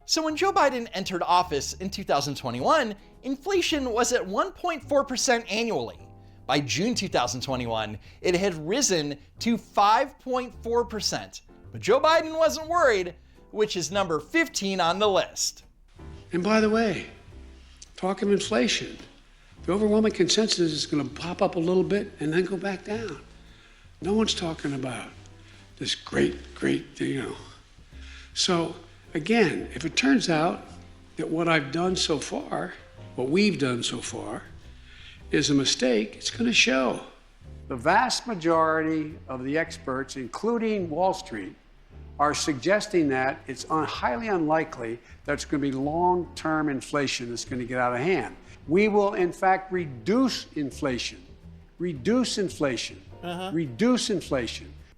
So when Joe Biden entered office in 2021, inflation was at 1.4% annually. By June 2021, it had risen to 5.4%. But Joe Biden wasn't worried, which is number 15 on the list. And by the way, talk of inflation. The overwhelming consensus is going to pop up a little bit and then go back down. No one's talking about this great, So again, if it turns out that what I've done so far, what we've done so far, is a mistake, it's going to show. The vast majority of the experts, including Wall Street, are suggesting that it's highly unlikely that it's going to be long-term inflation that's going to get out of hand. We will, in fact, reduce inflation. Reduce inflation.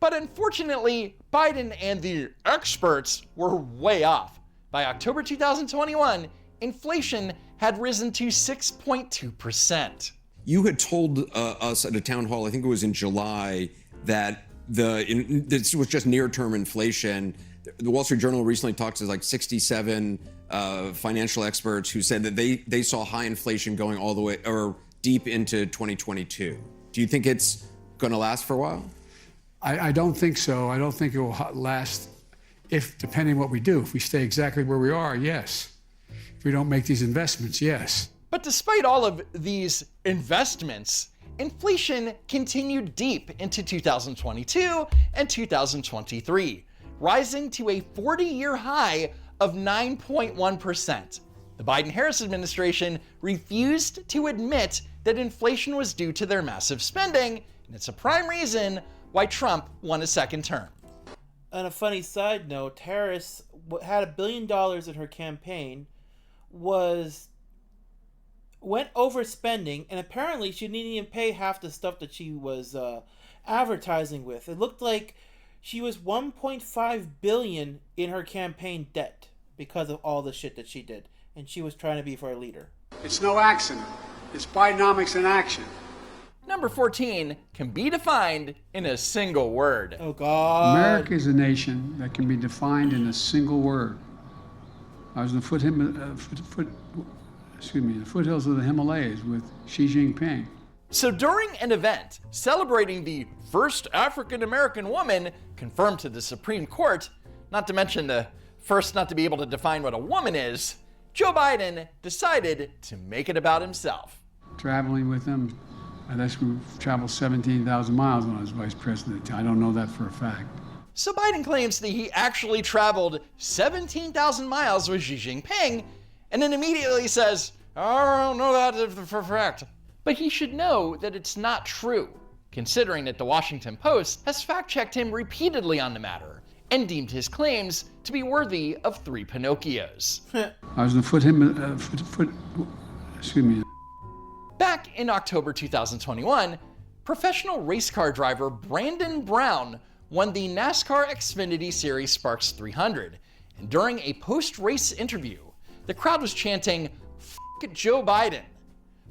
But unfortunately, Biden and the experts were way off. By October 2021, inflation had risen to 6.2%. You had told us at a town hall, I think it was in July, that this was just near-term inflation. The Wall Street Journal recently talked to like 67 financial experts who said that they saw high inflation going all the way or deep into 2022. Do you think it's going to last for a while? I don't think so. I don't think it will last, depending what we do. If we stay exactly where we are, yes. If we don't make these investments, yes. But despite all of these investments, inflation continued deep into 2022 and 2023, rising to a 40-year high of 9.1%. The Biden-Harris administration refused to admit that inflation was due to their massive spending, and it's a prime reason why Trump won a second term. On a funny side note, Harris had $1 billion in her campaign, went overspending, and apparently she didn't even pay half the stuff that she was advertising with. It looked like she was $1.5 billion in her campaign debt because of all the shit that she did, and she was trying to be for a leader. It's no accident. It's Bidenomics in action. Number 14 can be defined in a single word. Oh, God. America is a nation that can be defined in a single word. I was in the foothills of the Himalayas with Xi Jinping. So during an event celebrating the first African-American woman confirmed to the Supreme Court, not to mention the first not to be able to define what a woman is, Joe Biden decided to make it about himself. Traveling with him, that's we traveled 17,000 miles when I was vice president. I don't know that for a fact. So Biden claims that he actually traveled 17,000 miles with Xi Jinping, and then immediately says, I don't know that for a fact. But he should know that it's not true, considering that the Washington Post has fact-checked him repeatedly on the matter and deemed his claims to be worthy of 3 Pinocchios. I was going to excuse me. Back in October 2021, professional race car driver Brandon Brown won the NASCAR Xfinity Series Sparks 300, and during a post-race interview, the crowd was chanting, "F*** Joe Biden."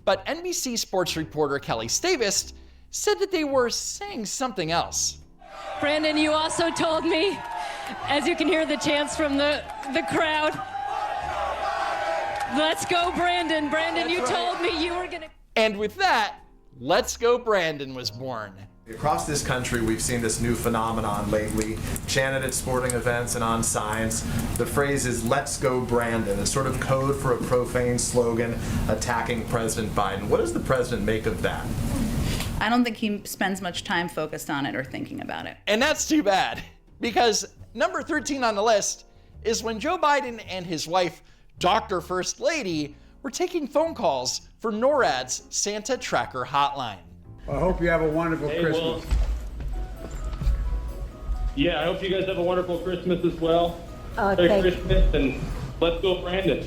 But NBC Sports reporter Kelly Stavist said that they were saying something else. Brandon, you also told me, as you can hear the chants from the crowd, let's go, Brandon. Brandon, you told me you were gonna... And with that, Let's Go Brandon was born. Across this country, we've seen this new phenomenon lately, chanted at sporting events and on signs. The phrase is "Let's Go Brandon," a sort of code for a profane slogan attacking President Biden. What does the president make of that? I don't think he spends much time focused on it or thinking about it. And that's too bad, because number 13 on the list is when Joe Biden and his wife, Dr. First Lady, were taking phone calls for NORAD's Santa Tracker hotline. I hope you have a wonderful Christmas. Well, yeah, I hope you guys have a wonderful Christmas as well. Merry Christmas, and let's go, Brandon.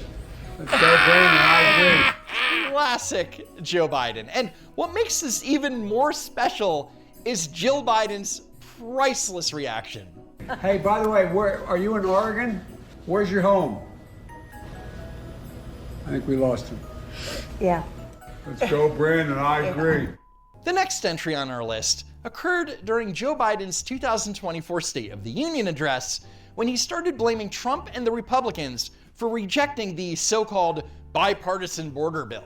Let's go, Brandon. I agree. Classic Joe Biden. And what makes this even more special is Jill Biden's priceless reaction. Hey, by the way, where are you in Oregon? Where's your home? I think we lost him. Yeah. Let's go, Brandon. I agree. The next entry on our list occurred during Joe Biden's 2024 State of the Union address, when he started blaming Trump and the Republicans for rejecting the so-called bipartisan border bill.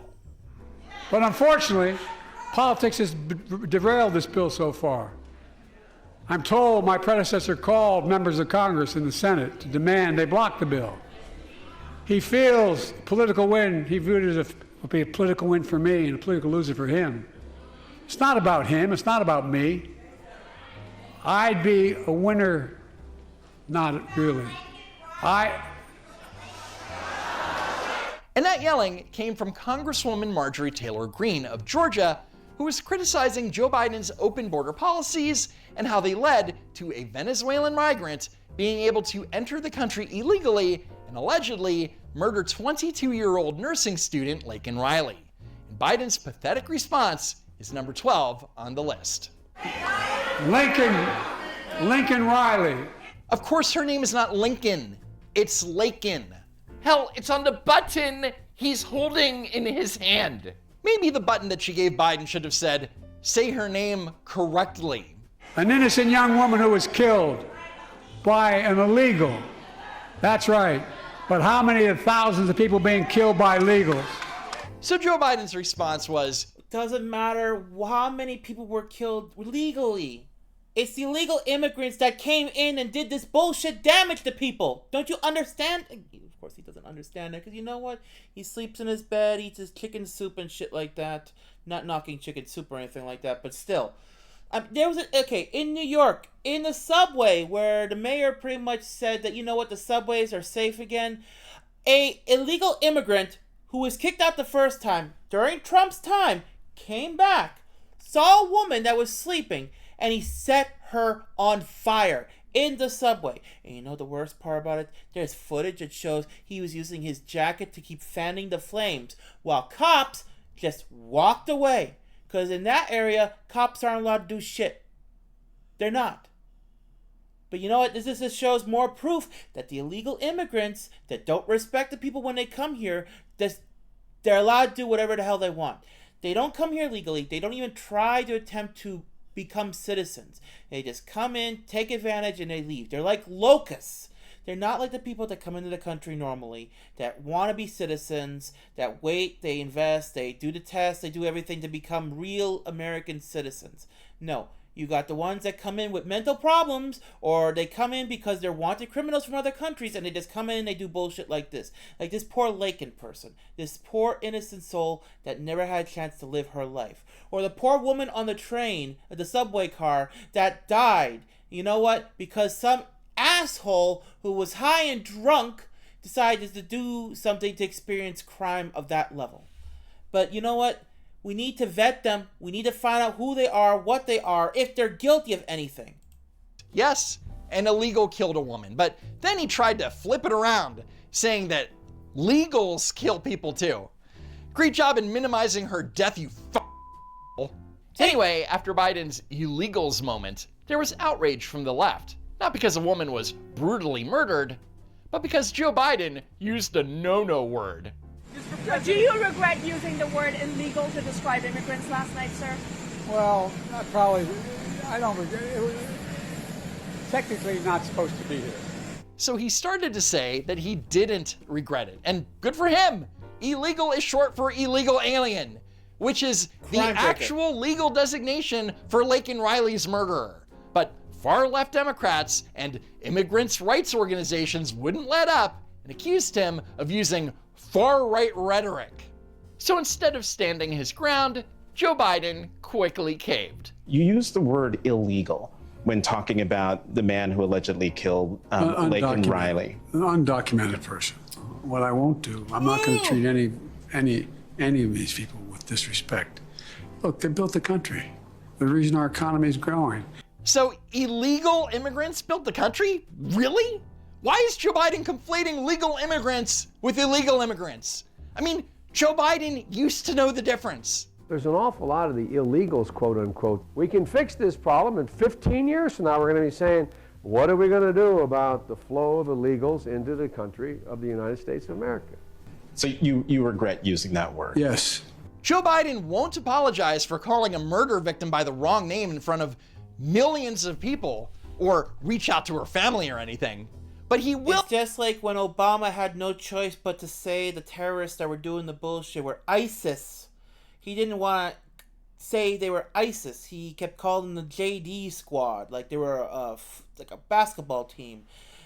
But unfortunately, politics has derailed this bill so far. I'm told my predecessor called members of Congress and the Senate to demand they block the bill. He feels political win, he viewed it as a political win for me and a political loser for him. It's not about him, it's not about me. I'd be a winner, not really. And that yelling came from Congresswoman Marjorie Taylor Greene of Georgia, who was criticizing Joe Biden's open border policies and how they led to a Venezuelan migrant being able to enter the country illegally and allegedly murder 22-year-old nursing student Laken Riley. And Biden's pathetic response is number 12 on the list. Laken Riley. Of course her name is not Lincoln, it's Laken. Hell, it's on the button he's holding in his hand. Maybe the button that she gave Biden should have said, "Say her name correctly." An innocent young woman who was killed by an illegal. That's right. But how many of thousands of people being killed by illegals? So Joe Biden's response was, doesn't matter how many people were killed legally. It's the illegal immigrants that came in and did this bullshit damage to people. Don't you understand? Of course he doesn't understand it, because you know what? He sleeps in his bed, eats his chicken soup and shit like that. Not knocking chicken soup or anything like that, but still. There was in New York, in the subway, where the mayor pretty much said that, you know what, the subways are safe again. A illegal immigrant who was kicked out the first time, during Trump's time, came back, saw a woman that was sleeping, and he set her on fire in the subway. And you know the worst part about it? There's footage that shows he was using his jacket to keep fanning the flames, while cops just walked away. Because in that area, cops aren't allowed to do shit. They're not. But you know what? This just shows more proof that the illegal immigrants that don't respect the people when they come here, they're allowed to do whatever the hell they want. They don't come here legally. They don't even try to attempt to become citizens. They just come in, take advantage, and they leave. They're like locusts. They're not like the people that come into the country normally, that want to be citizens, that wait, they invest, they do the tests, they do everything to become real American citizens. No. You got the ones that come in with mental problems, or they come in because they're wanted criminals from other countries, and they just come in and they do bullshit like this. Like this poor Lakin person. This poor innocent soul that never had a chance to live her life. Or the poor woman on the train, the subway car, that died. You know what? Because some asshole who was high and drunk decided to do something to experience crime of that level. But you know what? We need to vet them. We need to find out who they are, what they are, if they're guilty of anything. Yes, an illegal killed a woman, but then he tried to flip it around, saying that legals kill people too. Great job in minimizing her death, you f***. Anyway, after Biden's illegals moment, there was outrage from the left. Not because a woman was brutally murdered, but because Joe Biden used a no-no word. Do you regret using the word illegal to describe immigrants last night, sir? Well, I don't regret it. It was technically not supposed to be here. So he started to say that he didn't regret it. And good for him. Illegal is short for illegal alien, which is the actual legal designation for Laken Riley's murderer. But far left Democrats and immigrants' rights organizations wouldn't let up and accused him of using far-right rhetoric. So instead of standing his ground, Joe Biden quickly caved. You used the word illegal when talking about the man who allegedly killed Laken Riley. An undocumented person. What I won't do, I'm not going to treat any of these people with disrespect. Look, they built the country. The reason our economy is growing. So illegal immigrants built the country? Really? Why is Joe Biden conflating legal immigrants with illegal immigrants? I mean, Joe Biden used to know the difference. There's an awful lot of the illegals, quote unquote. We can fix this problem, and 15 years from now we're going to be saying, what are we going to do about the flow of illegals into the country of the United States of America? So you regret using that word? Yes. Joe Biden won't apologize for calling a murder victim by the wrong name in front of millions of people, or reach out to her family or anything. But he will. It's just like when Obama had no choice but to say the terrorists that were doing the bullshit were ISIS. He didn't want to say they were ISIS. He kept calling them the JD squad, like they were like a basketball team.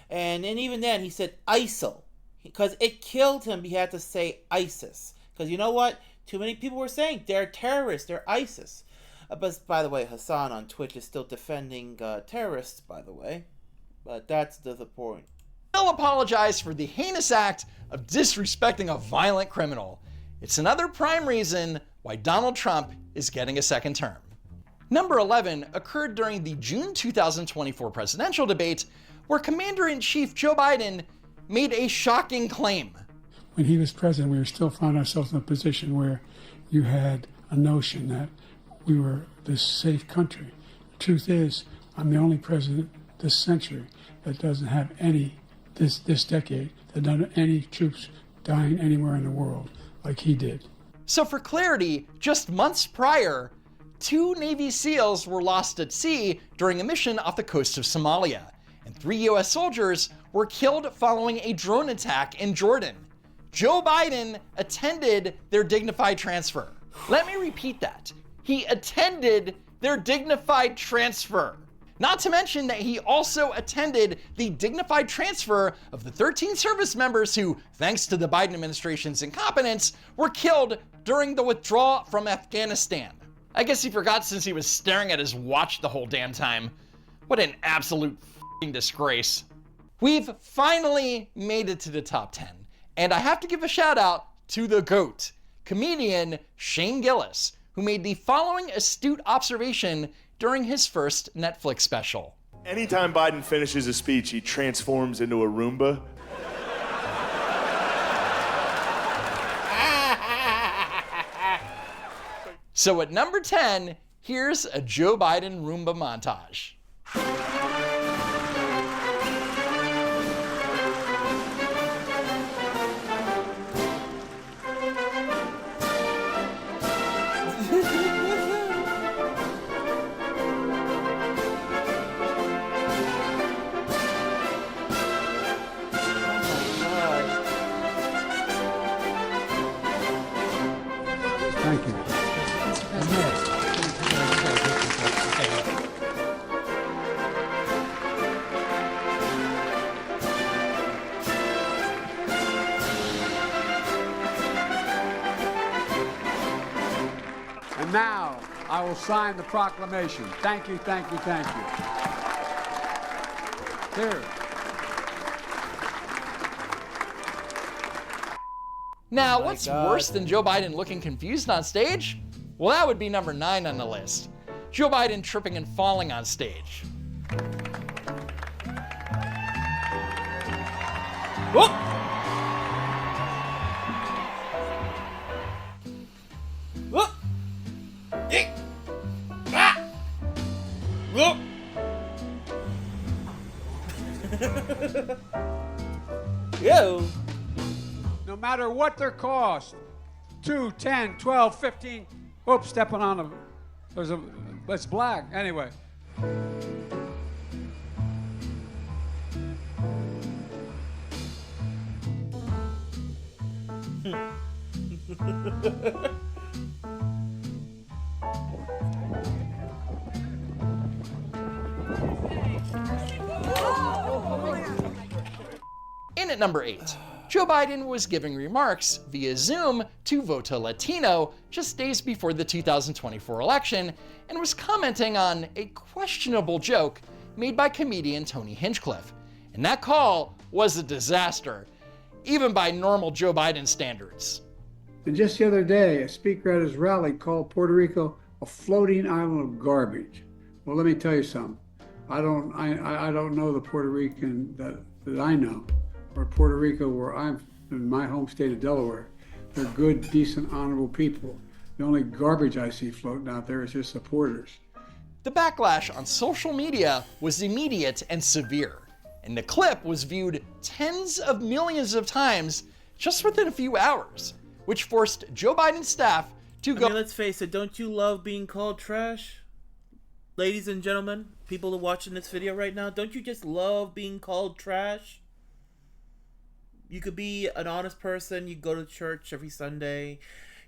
And even then, he said ISIL. Because it killed him, he had to say ISIS. Because you know what? Too many people were saying they're terrorists, they're ISIS. But by the way, Hassan on Twitch is still defending terrorists, by the way. But that's the point. He'll apologize for the heinous act of disrespecting a violent criminal. It's another prime reason why Donald Trump is getting a second term. Number 11 occurred during the June 2024 presidential debate, where Commander-in-Chief Joe Biden made a shocking claim. When he was president, we still found ourselves in a position where you had a notion that we were this safe country. The truth is, I'm the only president this century that doesn't have this decade, that doesn't have any troops dying anywhere in the world like he did. So for clarity, just months prior, 2 Navy SEALs were lost at sea during a mission off the coast of Somalia, and 3 US soldiers were killed following a drone attack in Jordan. Joe Biden attended their dignified transfer. Let me repeat that. He attended their dignified transfer. Not to mention that he also attended the dignified transfer of the 13 service members who, thanks to the Biden administration's incompetence, were killed during the withdrawal from Afghanistan. I guess he forgot since he was staring at his watch the whole damn time. What an absolute f***ing disgrace. We've finally made it to the top 10, and I have to give a shout out to the GOAT, comedian Shane Gillis, who made the following astute observation during his first Netflix special. Anytime Biden finishes a speech, he transforms into a Roomba. So at number 10, here's a Joe Biden Roomba montage. I will sign the proclamation. Thank you, thank you, thank you. Here. Now, what's worse than Joe Biden looking confused on stage? Well, that would be number 9 on the list. Joe Biden tripping and falling on stage. Whoop! Whoop! Eek! Ah! Whoop! Yo! No matter what their cost, 2, 10, 12, 15. Oops, stepping on a. It's black. Anyway. In at number 8, Joe Biden was giving remarks via Zoom to Vota Latino just days before the 2024 election and was commenting on a questionable joke made by comedian Tony Hinchcliffe. And that call was a disaster, even by normal Joe Biden standards. And just the other day, a speaker at his rally called Puerto Rico a floating island of garbage. Well, let me tell you something. I don't know the Puerto Rican that I know, or Puerto Rico where I'm in my home state of Delaware. They're good, decent, honorable people. The only garbage I see floating out there is his supporters. The backlash on social media was immediate and severe, and the clip was viewed tens of millions of times just within a few hours, which forced Joe Biden's staff to go. I mean, let's face it, don't you love being called trash? Ladies and gentlemen, people who are watching this video right now, don't you just love being called trash? You could be an honest person, you go to church every Sunday,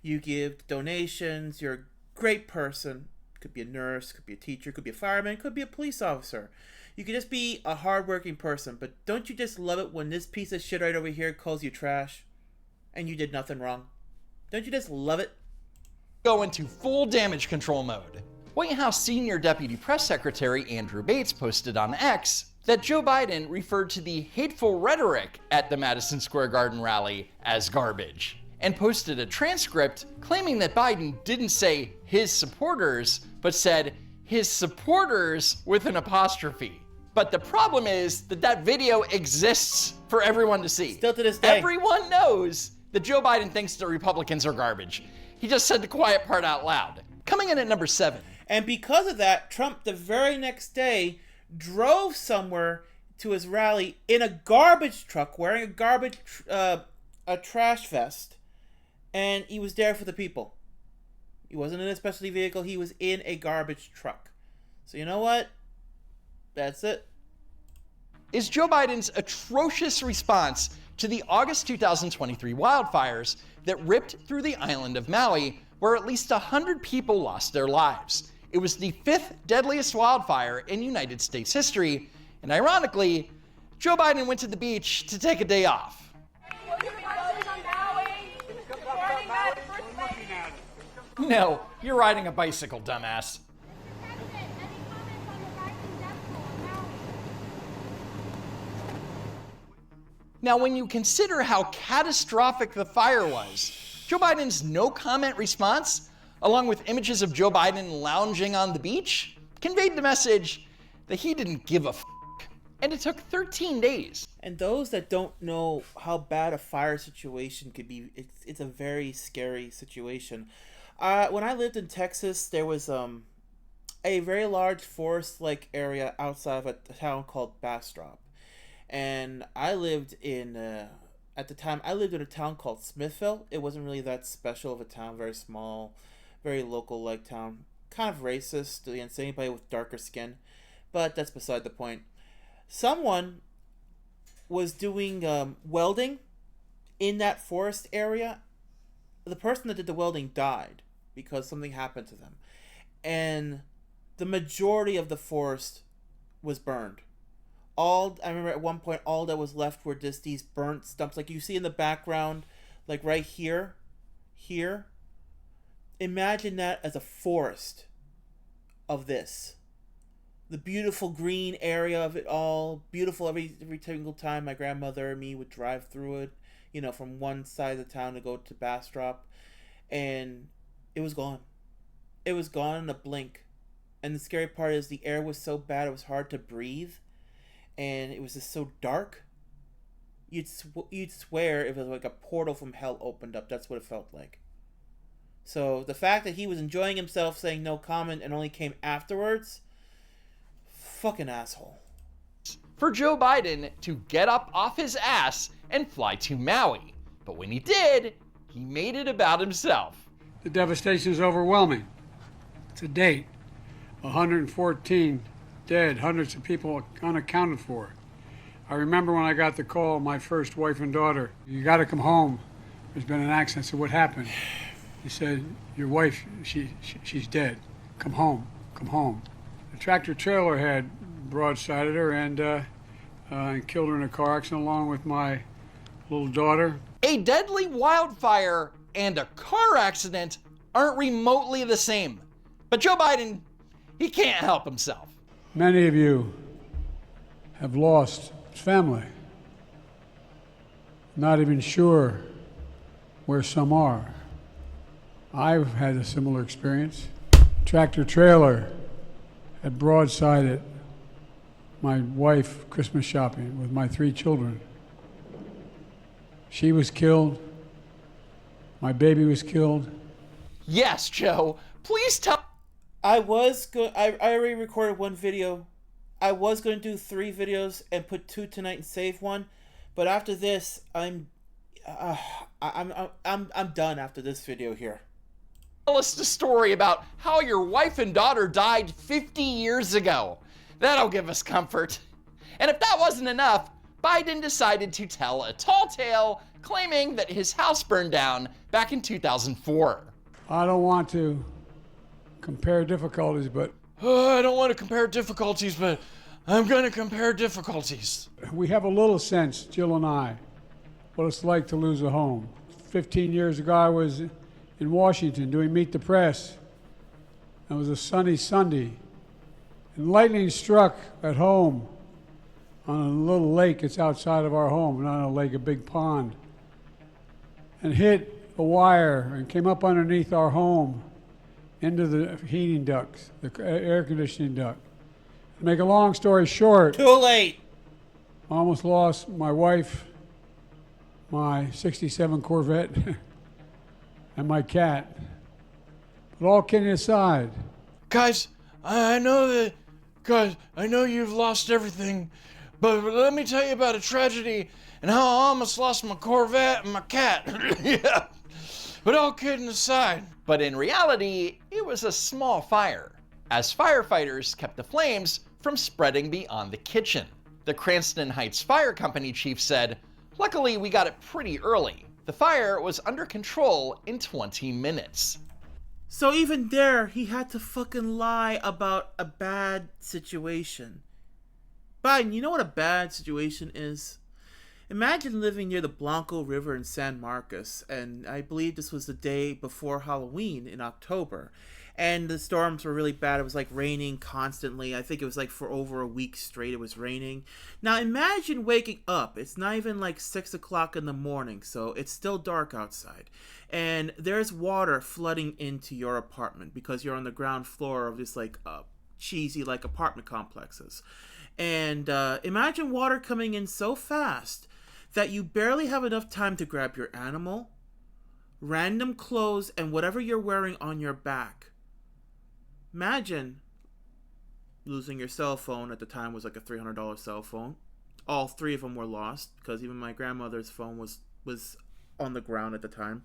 you give donations, you're a great person. Could be a nurse, could be a teacher, could be a fireman, could be a police officer. You could just be a hardworking person, but don't you just love it when this piece of shit right over here calls you trash and you did nothing wrong? Don't you just love it? Go into full damage control mode. White House Senior Deputy Press Secretary Andrew Bates posted on X that Joe Biden referred to the hateful rhetoric at the Madison Square Garden rally as garbage, and posted a transcript claiming that Biden didn't say his supporters, but said his supporters with an apostrophe. But the problem is that video exists for everyone to see. Still to this day. Everyone knows that Joe Biden thinks the Republicans are garbage. He just said the quiet part out loud. Coming in at number 7. And because of that, Trump the very next day drove somewhere to his rally in a garbage truck, wearing a trash vest, and he was there for the people. He wasn't in a specialty vehicle, he was in a garbage truck. So you know what? That's it. Is Joe Biden's atrocious response to the August 2023 wildfires that ripped through the island of Maui, where at least 100 people lost their lives. It was the 5th deadliest wildfire in United States history, and ironically, Joe Biden went to the beach to take a day off. No, you're riding a bicycle, dumbass. Now, when you consider how catastrophic the fire was, Joe Biden's no-comment response, along with images of Joe Biden lounging on the beach, conveyed the message that he didn't give a f***. And it took 13 days. And those that don't know how bad a fire situation could be, it's a very scary situation. When I lived in Texas, there was a very large forest-like area outside of a town called Bastrop. And I lived in, at the time, I lived in a town called Smithville. It wasn't really that special of a town, very small, very local-like town. Kind of racist against anybody with darker skin, but that's beside the point. Someone was doing welding in that forest area. The person that did the welding died because something happened to them. And the majority of the forest was burned. I remember at one point, all that was left were just these burnt stumps. Like you see in the background, like right here. Imagine that as a forest. of this. The beautiful green area of it all. Beautiful every single time my grandmother and me would drive through it, you know, from one side of the town to go to Bastrop. And it was gone. It was gone in a blink. And the scary part is the air was so bad it was hard to breathe. And it was just so dark. You'd swear it was like a portal from hell opened up. That's what it felt like. So the fact that he was enjoying himself, saying no comment, and only came afterwards, fucking asshole. For Joe Biden to get up off his ass and fly to Maui. But when he did, he made it about himself. The devastation is overwhelming. To date, 114 dead, hundreds of people unaccounted for. I remember when I got the call, my first wife and daughter, "You got to come home. There's been an accident." I said, "What happened?" He said, "Your wife, she's dead. Come home, come home." The tractor trailer had broadsided her and killed her in a car accident along with my little daughter. A deadly wildfire and a car accident aren't remotely the same. But Joe Biden, he can't help himself. Many of you have lost family. Not even sure where some are. I've had a similar experience. Tractor trailer had broadsided my wife Christmas shopping with my 3 children. She was killed. My baby was killed. Yes, Joe. Please tell. I already recorded 1 video. I was going to do 3 videos and put 2 tonight and save 1, but after this, I'm done after this video here. Tell us the story about how your wife and daughter died 50 years ago. That'll give us comfort. And if that wasn't enough, Biden decided to tell a tall tale claiming that his house burned down back in 2004. I don't want to compare difficulties, but... I don't want to compare difficulties, but I'm going to compare difficulties. We have a little sense, Jill and I, what it's like to lose a home. 15 years ago, I was in Washington doing Meet the Press. It was a sunny Sunday, and lightning struck at home on a little lake that's outside of our home, not a lake, a big pond, and hit a wire and came up underneath our home into the heating ducts, the air conditioning duct. To make a long story short, too late. I almost lost my wife, my 67 Corvette, and my cat. But all kidding aside. Guys, I know you've lost everything, but let me tell you about a tragedy and how I almost lost my Corvette and my cat. Yeah. But all kidding aside. But in reality, it was a small fire, as firefighters kept the flames from spreading beyond the kitchen. The Cranston Heights Fire Company chief said, "Luckily, we got it pretty early. The fire was under control in 20 minutes. So even there, he had to fucking lie about a bad situation. Biden, you know what a bad situation is? Imagine living near the Blanco River in San Marcos, and I believe this was the day before Halloween in October, and the storms were really bad. It was like raining constantly. I think it was like for over a week straight it was raining. Now imagine waking up. It's not even like 6 o'clock in the morning, so it's still dark outside, and there's water flooding into your apartment because you're on the ground floor of this like cheesy like apartment complexes. And imagine water coming in so fast that you barely have enough time to grab your animal, random clothes, and whatever you're wearing on your back. Imagine losing your cell phone. At the time was like a $300 cell phone. All 3 of them were lost because even my grandmother's phone was on the ground at the time.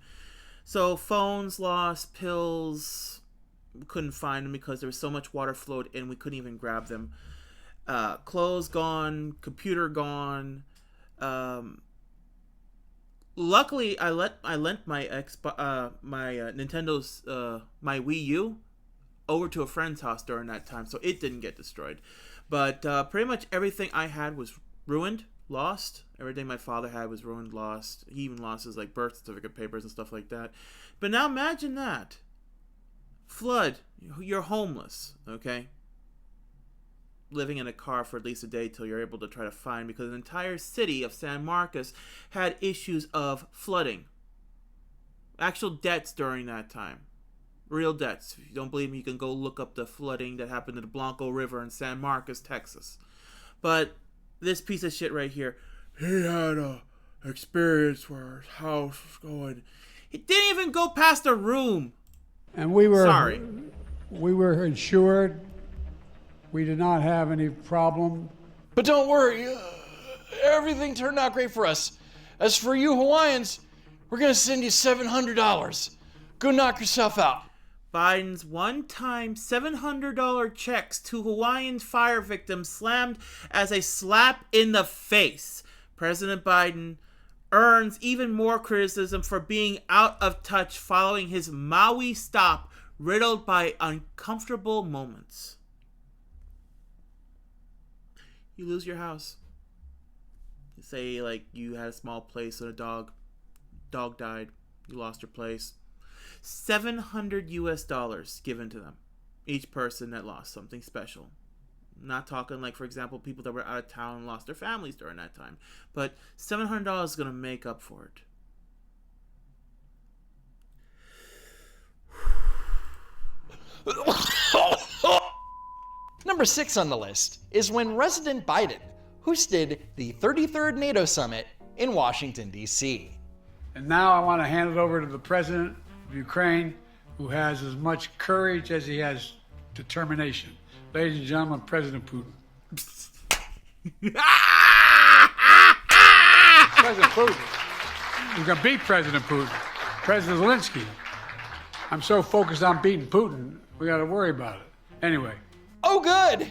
So phones lost, pills, we couldn't find them because there was so much water flowed in we couldn't even grab them. Clothes gone, computer gone. Luckily, I lent my Nintendo's my Wii U over to a friend's house during that time, so it didn't get destroyed. But pretty much everything I had was ruined, lost. Everything my father had was ruined, lost. He even lost his like birth certificate papers and stuff like that. But now imagine that. Flood. You're homeless, okay? Living in a car for at least a day till you're able to try to find, because the entire city of San Marcos had issues of flooding. Actual debts during that time. Real debts. If you don't believe me, you can go look up the flooding that happened in the Blanco River in San Marcos, Texas. But this piece of shit right here, he had a experience where his house was going. It didn't even go past a room. And we were sorry. We were insured. We did not have any problem. But don't worry, everything turned out great for us. As for you Hawaiians, we're gonna send you $700. Go knock yourself out. Biden's one-time $700 checks to Hawaiian fire victims slammed as a slap in the face. President Biden earns even more criticism for being out of touch following his Maui stop, riddled by uncomfortable moments. You lose your house. Say, like, you had a small place and a dog died. You lost your place. $700 US given to them. Each person that lost something special. Not talking like, for example, people that were out of town and lost their families during that time. But $700 is going to make up for it. Number 6 on the list is when President Biden hosted the 33rd NATO summit in Washington, D.C. And now I want to hand it over to the president of Ukraine, who has as much courage as he has determination. Ladies and gentlemen, President Putin. President Putin. We're going to beat President Putin. President Zelensky. I'm so focused on beating Putin, we got to worry about it. Anyway. Oh, good.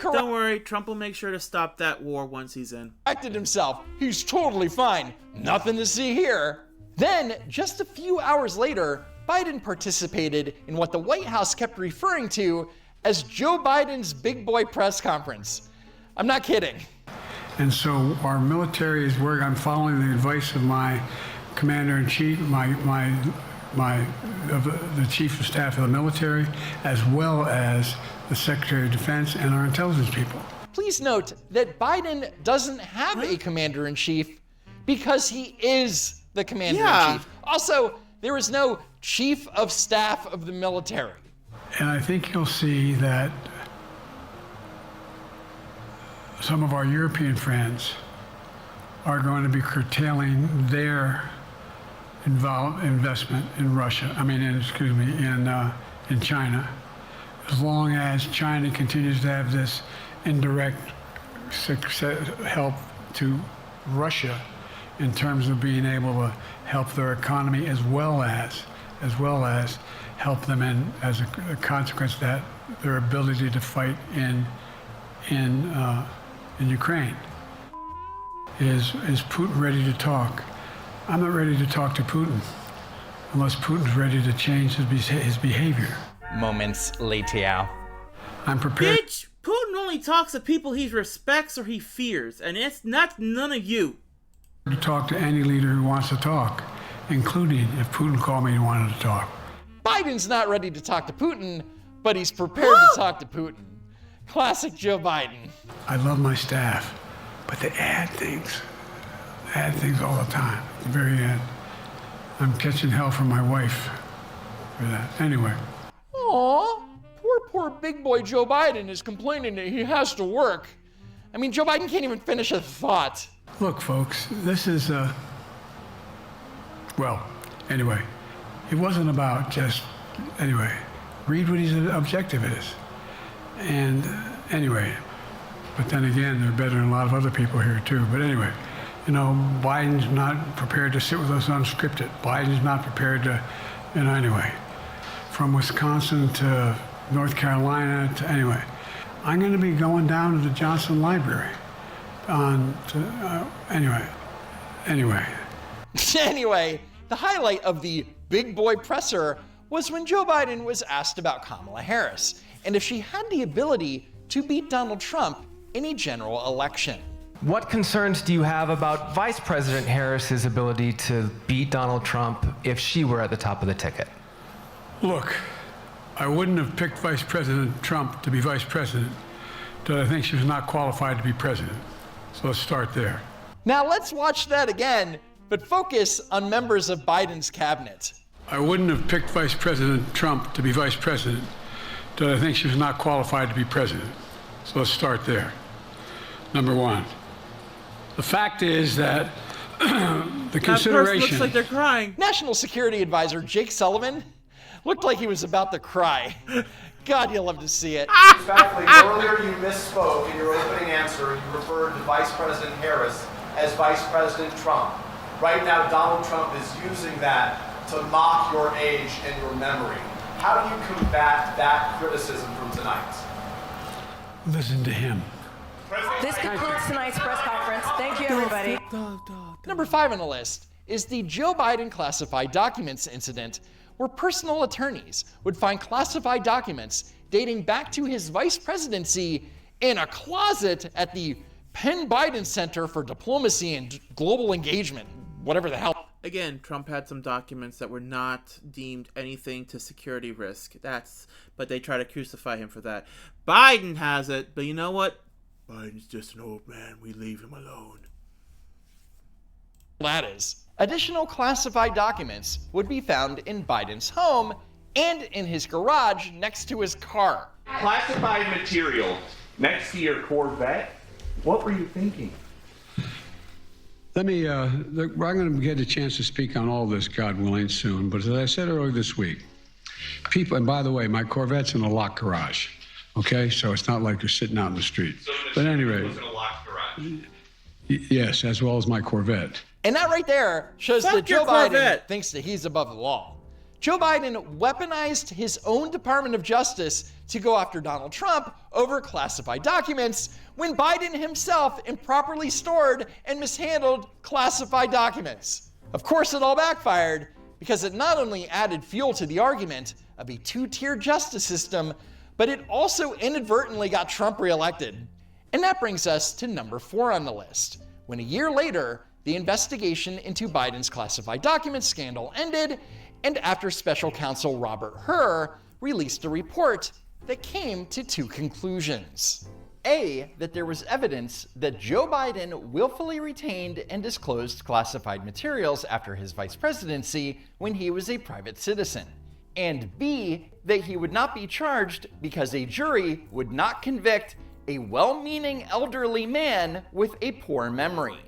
Don't worry, Trump will make sure to stop that war once he's in. Corrected himself. He's totally fine. Nothing to see here. Then, just a few hours later, Biden participated in what the White House kept referring to as Joe Biden's big boy press conference. I'm not kidding. And so our military is working. I'm following the advice of my commander-in-chief, the chief of staff of the military, as well as the Secretary of Defense and our intelligence people. Please note that Biden doesn't have a commander-in-chief because he is the commander-in-chief. Also, there is no chief of staff of the military. And I think you'll see that some of our European friends are going to be curtailing their investment in Russia. In China. As long as China continues to have this indirect help to Russia in terms of being able to help their economy, as well as help them in, as a consequence of that, their ability to fight in Ukraine. Is Putin ready to talk? I'm not ready to talk to Putin unless Putin's ready to change his behavior. Moments later. I'm prepared. Bitch, Putin only talks to people he respects or he fears, and it's not none of you. To talk to any leader who wants to talk, including if Putin called me and wanted to talk. Biden's not ready to talk to Putin, but he's prepared to talk to Putin. Classic Joe Biden. I love my staff, but they add things all the time. At the very end, I'm catching hell from my wife for that. Anyway. Aw, poor big boy Joe Biden is complaining that he has to work. I mean, Joe Biden can't even finish a thought. Look, folks, this is anyway, it wasn't about just, read what his objective is. And anyway, but then again, they're better than a lot of other people here too. But anyway, Biden's not prepared to sit with us unscripted. Biden's not prepared to, anyway. From Wisconsin to North Carolina to, I'm going to be going down to the Johnson Library Anyway, the highlight of the big boy presser was when Joe Biden was asked about Kamala Harris and if she had the ability to beat Donald Trump in a general election. What concerns do you have about Vice President Harris's ability to beat Donald Trump if she were at the top of the ticket? Look, I wouldn't have picked Vice President Trump to be vice president, that I think she was not qualified to be president. So let's start there. Now let's watch that again, but focus on members of Biden's cabinet. I wouldn't have picked Vice President Trump to be vice president, that I think she was not qualified to be president. So let's start there. Number one. The fact is that the consideration... That person looks like they're crying. National Security Advisor Jake Sullivan looked like he was about to cry. God, you'll love to see it. Respectfully, earlier you misspoke in your opening answer. You referred to Vice President Harris as Vice President Trump. Right now, Donald Trump is using that to mock your age and your memory. How do you combat that criticism from tonight? Listen to him. This concludes tonight's press conference. Thank you, everybody. Number 5 on the list is the Joe Biden classified documents incident, where personal attorneys would find classified documents dating back to his vice presidency in a closet at the Penn Biden Center for Diplomacy and Global Engagement, whatever the hell. Again, Trump had some documents that were not deemed anything to security risk. But they try to crucify him for that. Biden has it, but you know what? Biden's just an old man. We leave him alone. That is. Additional classified documents would be found in Biden's home and in his garage next to his car. Classified material next to your Corvette? What were you thinking? Let me, I'm going to get a chance to speak on all this, God willing, soon. But as I said earlier this week, people, and by the way, my Corvette's in a locked garage, okay? So it's not like they're sitting out in the street. So but at any rate, was in a locked garage. Yes, as well as my Corvette. And that right there shows that Joe Biden thinks that he's above the law. Joe Biden weaponized his own Department of Justice to go after Donald Trump over classified documents when Biden himself improperly stored and mishandled classified documents. Of course, it all backfired because it not only added fuel to the argument of a two-tier justice system, but it also inadvertently got Trump reelected. And that brings us to number 4 on the list, when a year later, the investigation into Biden's classified documents scandal ended, and after special counsel Robert Hur released a report that came to 2 conclusions. A, that there was evidence that Joe Biden willfully retained and disclosed classified materials after his vice presidency when he was a private citizen. And B, that he would not be charged because a jury would not convict a well-meaning elderly man with a poor memory.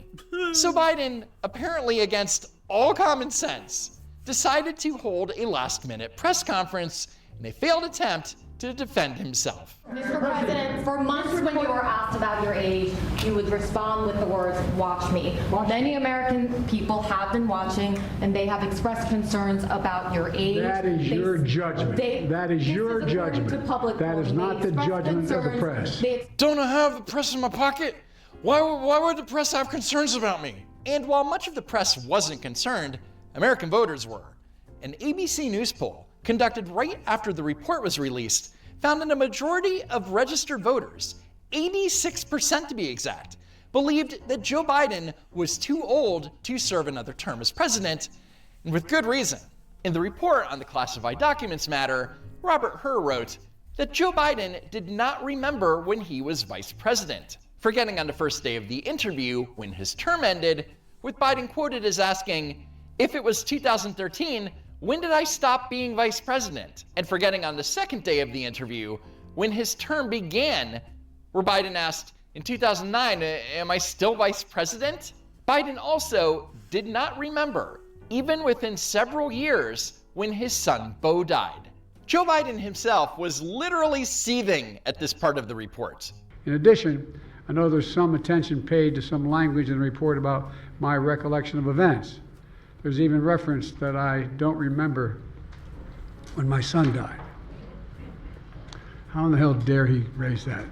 So Biden, apparently against all common sense, decided to hold a last-minute press conference in a failed attempt to defend himself. Mr. President, for months when you were asked about your age, you would respond with the words, "Watch me." Many American people have been watching, and they have expressed concerns about your age. That is your judgment. That is your judgment. That is not the judgment of the press. Don't I have the press in my pocket? Why would the press have concerns about me? And while much of the press wasn't concerned, American voters were. An ABC News poll conducted right after the report was released found that a majority of registered voters, 86% to be exact, believed that Joe Biden was too old to serve another term as president, and with good reason. In the report on the classified documents matter, Robert Hur wrote that Joe Biden did not remember when he was vice president, forgetting on the first day of the interview when his term ended, with Biden quoted as asking, "If it was 2013, when did I stop being vice president?" And forgetting on the second day of the interview when his term began, where Biden asked, "In 2009, am I still vice president?" Biden also did not remember, even within several years, when his son Beau died. Joe Biden himself was literally seething at this part of the report. In addition, I know there's some attention paid to some language in the report about my recollection of events. There's even reference that I don't remember when my son died. How in the hell dare he raise that?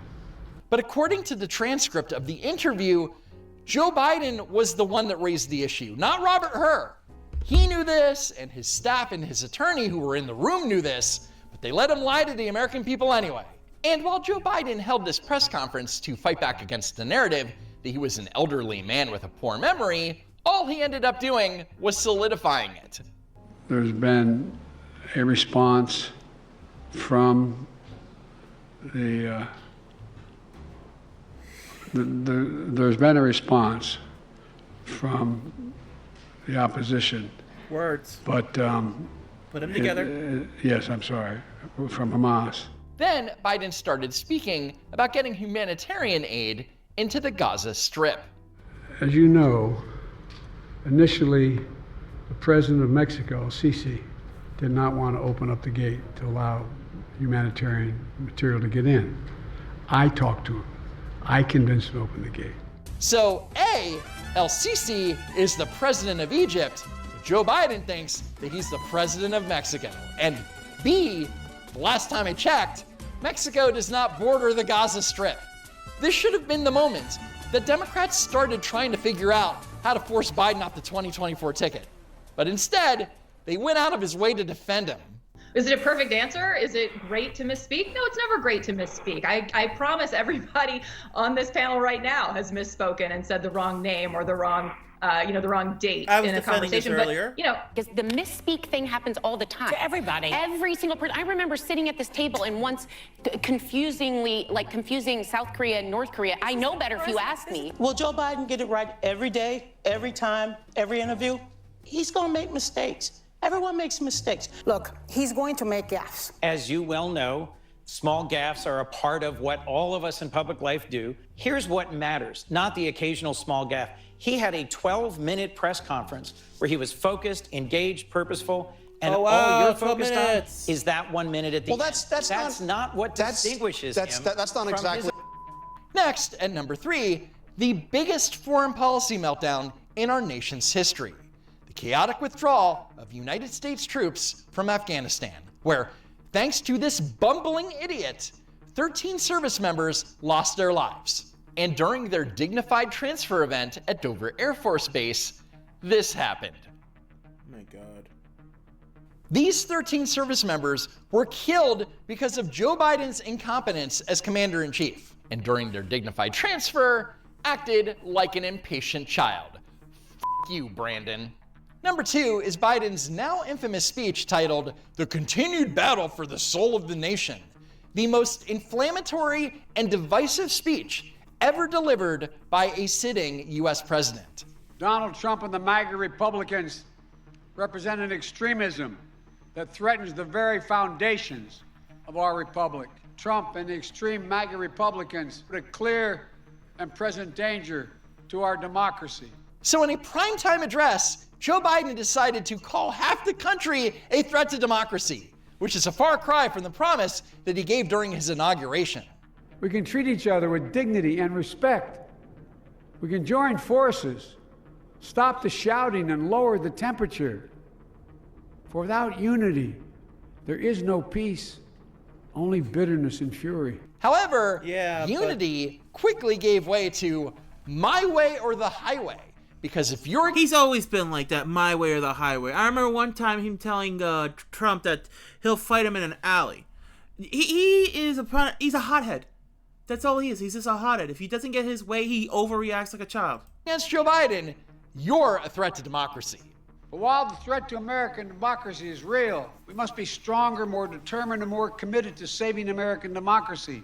But according to the transcript of the interview, Joe Biden was the one that raised the issue, not Robert Hur. He knew this, and his staff and his attorney who were in the room knew this, but they let him lie to the American people anyway. And while Joe Biden held this press conference to fight back against the narrative that he was an elderly man with a poor memory, all he ended up doing was solidifying it. There's been a response from there's been a response from the opposition. Words. But put them together. Yes, I'm sorry, from Hamas. Then Biden started speaking about getting humanitarian aid into the Gaza Strip. As you know, initially, the president of Mexico, Sisi, did not want to open up the gate to allow humanitarian material to get in. I talked to him. I convinced him to open the gate. So A, El Sisi is the president of Egypt. Joe Biden thinks that he's the president of Mexico. And B, the last time I checked, Mexico does not border the Gaza Strip. This should have been the moment that Democrats started trying to figure out how to force Biden off the 2024 ticket. But instead, they went out of his way to defend him. Is it a perfect answer? Is it great to misspeak? No, it's never great to misspeak. I promise everybody on this panel right now has misspoken and said the wrong name or the wrong the wrong date in a conversation. Earlier. But, because the misspeak thing happens all the time. To everybody. Every single person. I remember sitting at this table and once confusing South Korea and North Korea. I know better if you ask me. Will Joe Biden get it right every day, every time, every interview? He's going to make mistakes. Everyone makes mistakes. Look, he's going to make gaffes. As you well know, small gaffes are a part of what all of us in public life do. Here's what matters, not the occasional small gaffe. He had a 12-minute press conference where he was focused, engaged, purposeful, and all you're focused on is that 1 minute at the end. That's not what distinguishes him. That's not exactly. Next, at number 3, the biggest foreign policy meltdown in our nation's history. The chaotic withdrawal of United States troops from Afghanistan, where, thanks to this bumbling idiot, 13 service members lost their lives. And during their dignified transfer event at Dover Air Force Base, this happened. Oh my God. These 13 service members were killed because of Joe Biden's incompetence as commander-in-chief, and during their dignified transfer, acted like an impatient child. F you, Brandon. Number 2 is Biden's now infamous speech titled, "The Continued Battle for the Soul of the Nation," the most inflammatory and divisive speech ever delivered by a sitting U.S. president. Donald Trump and the MAGA Republicans represent an extremism that threatens the very foundations of our republic. Trump and the extreme MAGA Republicans put a clear and present danger to our democracy. So in a primetime address, Joe Biden decided to call half the country a threat to democracy, which is a far cry from the promise that he gave during his inauguration. We can treat each other with dignity and respect. We can join forces, stop the shouting, and lower the temperature. For without unity, there is no peace, only bitterness and fury. However, unity quickly gave way to my way or the highway. Because if you're... He's always been like that, my way or the highway. I remember one time him telling Trump that he'll fight him in an alley. He's a hothead. That's all he is. He's just a hothead. If he doesn't get his way, he overreacts like a child. Against Joe Biden, you're a threat to democracy. But while the threat to American democracy is real, we must be stronger, more determined, and more committed to saving American democracy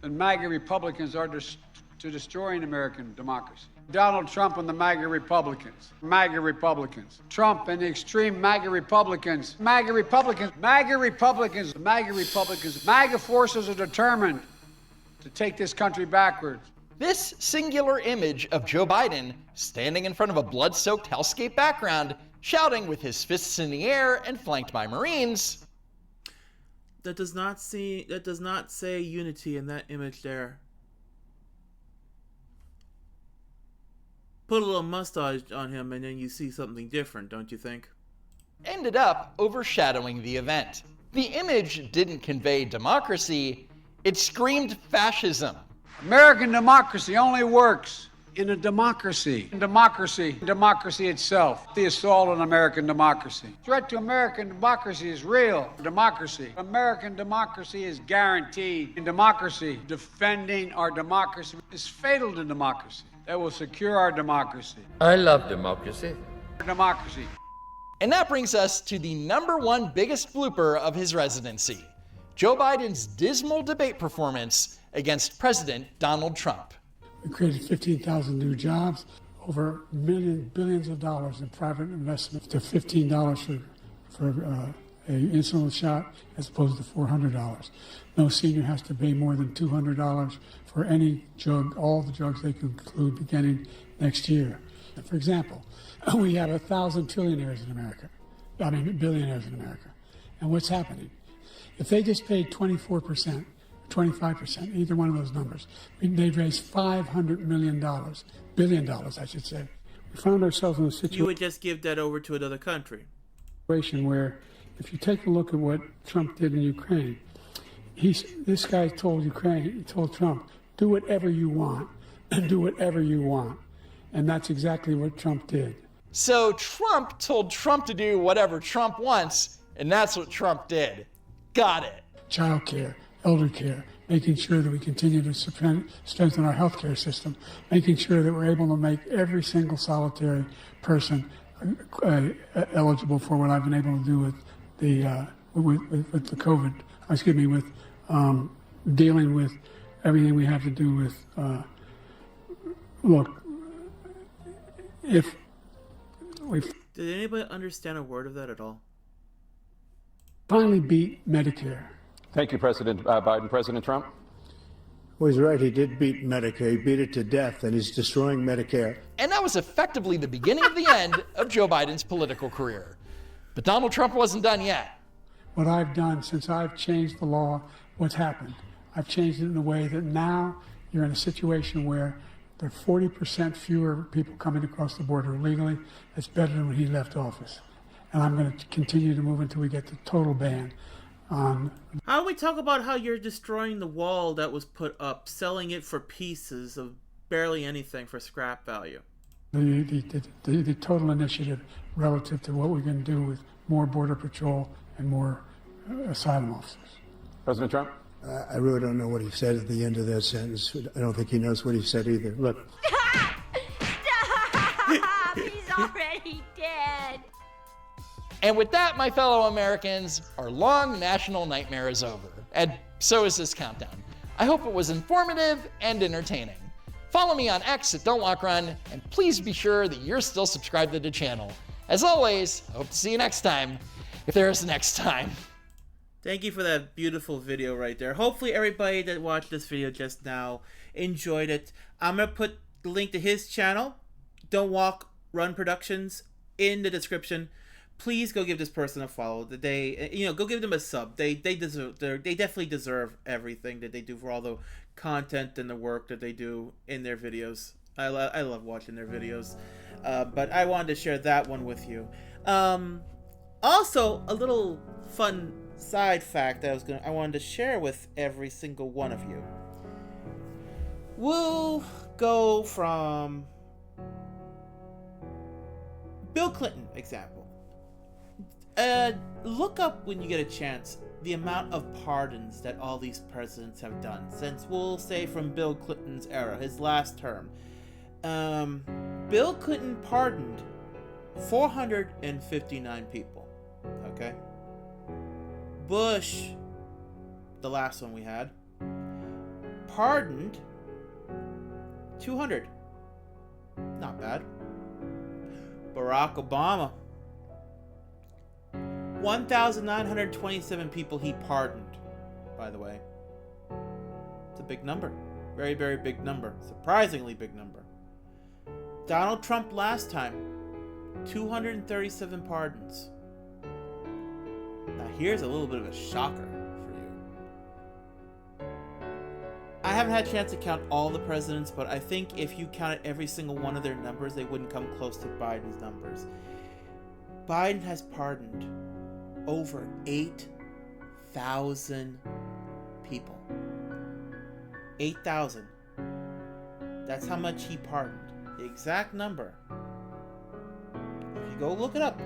than MAGA Republicans are to destroying American democracy. Donald Trump and the MAGA Republicans. MAGA Republicans. Trump and the extreme MAGA Republicans. MAGA Republicans. MAGA Republicans. MAGA Republicans. MAGA forces are determined to take this country backwards. This singular image of Joe Biden standing in front of a blood-soaked hellscape background, shouting with his fists in the air and flanked by Marines. That does not say unity in that image there. Put a little mustache on him and then you see something different, don't you think? Ended up overshadowing the event. The image didn't convey democracy, it screamed fascism. American democracy only works in a democracy. Democracy itself. The assault on American democracy. Threat to American democracy is real. Democracy. American democracy is guaranteed. In democracy, defending our democracy is fatal to democracy. That will secure our democracy. I love democracy. Democracy. And that brings us to the #1 biggest blooper of his residency. Joe Biden's dismal debate performance against President Donald Trump. We created 15,000 new jobs, over billions of dollars in private investment to $15 for a insulin shot as opposed to $400. No senior has to pay more than $200 for any drug, all the drugs they conclude beginning next year. For example, we have 1,000 billionaires in America. And what's happening? If they just paid 24%, 25%, either one of those numbers, they'd raise $500 billion, I should say. We found ourselves in a situation. You would just give that over to another country. Where, if you take a look at what Trump did in Ukraine, this guy told Trump, do whatever you want, and do whatever you want. And that's exactly what Trump did. So Trump told Trump to do whatever Trump wants, and that's what Trump did. Got it. Child care, elder care, making sure that we continue to strengthen our healthcare system, making sure that we're able to make every single solitary person eligible for what I've been able to do with the COVID. With dealing with everything we have to do with. Look, if we did anybody understand a word of that at all? Finally beat Medicare. Thank you, President Biden. President Trump? Well, he's right. He did beat Medicare. He beat it to death, and he's destroying Medicare. And that was effectively the beginning of the end of Joe Biden's political career. But Donald Trump wasn't done yet. What I've done since I've changed the law, what's happened? I've changed it in a way that now you're in a situation where there are 40% fewer people coming across the border illegally. That's better than when he left office. And I'm going to continue to move until we get the total ban on. How do we talk about how you're destroying the wall that was put up, selling it for pieces of barely anything for scrap value? The total initiative relative to what we're going to do with more Border Patrol and more asylum officers. President Trump? I really don't know what he said at the end of that sentence. I don't think he knows what he said either. Look. Stop! He's already dead. And with that, my fellow Americans, our long national nightmare is over. And so is this countdown. I hope it was informative and entertaining. Follow me on X at Don't Walk Run, and please be sure that you're still subscribed to the channel. As always, I hope to see you next time, if there is a next time. Thank you for that beautiful video right there. Hopefully everybody that watched this video just now enjoyed it. I'm going to put the link to his channel, Don't Walk Run Productions, in the description. Please go give this person a follow. Go give them a sub. They definitely deserve everything that they do for all the content and the work that they do in their videos. I love watching their videos. But I wanted to share that one with you. Also, a little fun side fact that I wanted to share with every single one of you. We'll go from Bill Clinton example. Look up when you get a chance the amount of pardons that all these presidents have done since, we'll say, from Bill Clinton's era, his last term. Bill Clinton pardoned 459 people. Okay. Bush, the last one we had, pardoned 200. Not bad. Barack Obama, 1,927 people he pardoned, by the way. It's a big number. Very, very big number. Surprisingly big number. Donald Trump last time, 237 pardons. Now here's a little bit of a shocker for you. I haven't had a chance to count all the presidents, but I think if you counted every single one of their numbers, they wouldn't come close to Biden's numbers. Biden has pardoned over 8,000 people. 8,000. That's how much he pardoned. The exact number. If you go look it up.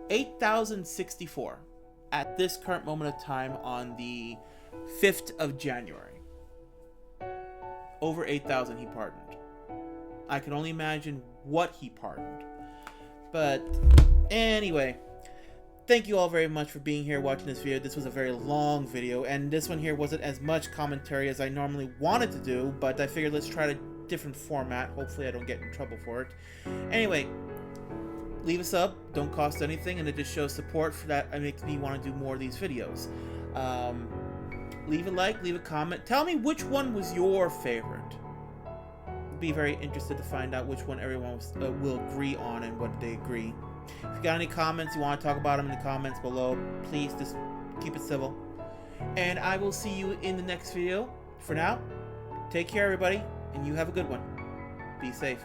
$8,064 at this current moment of time on the 5th of January. Over 8,000 he pardoned. I can only imagine what he pardoned. But Anyway, thank you all very much for being here watching this video. This was a very long video, and this one here wasn't as much commentary as I normally wanted to do, but I figured let's try a different format. Hopefully I don't get in trouble for it. Anyway, leave a sub, don't cost anything, and it just shows support for that. It makes me want to do more of these videos. Leave a like, leave a comment. Tell me which one was your favorite. Be very interested to find out which one everyone will agree on and what they agree. If you got any comments, you want to talk about them in the comments below, please just keep it civil. And I will see you in the next video. For now, take care everybody, and you have a good one. Be safe.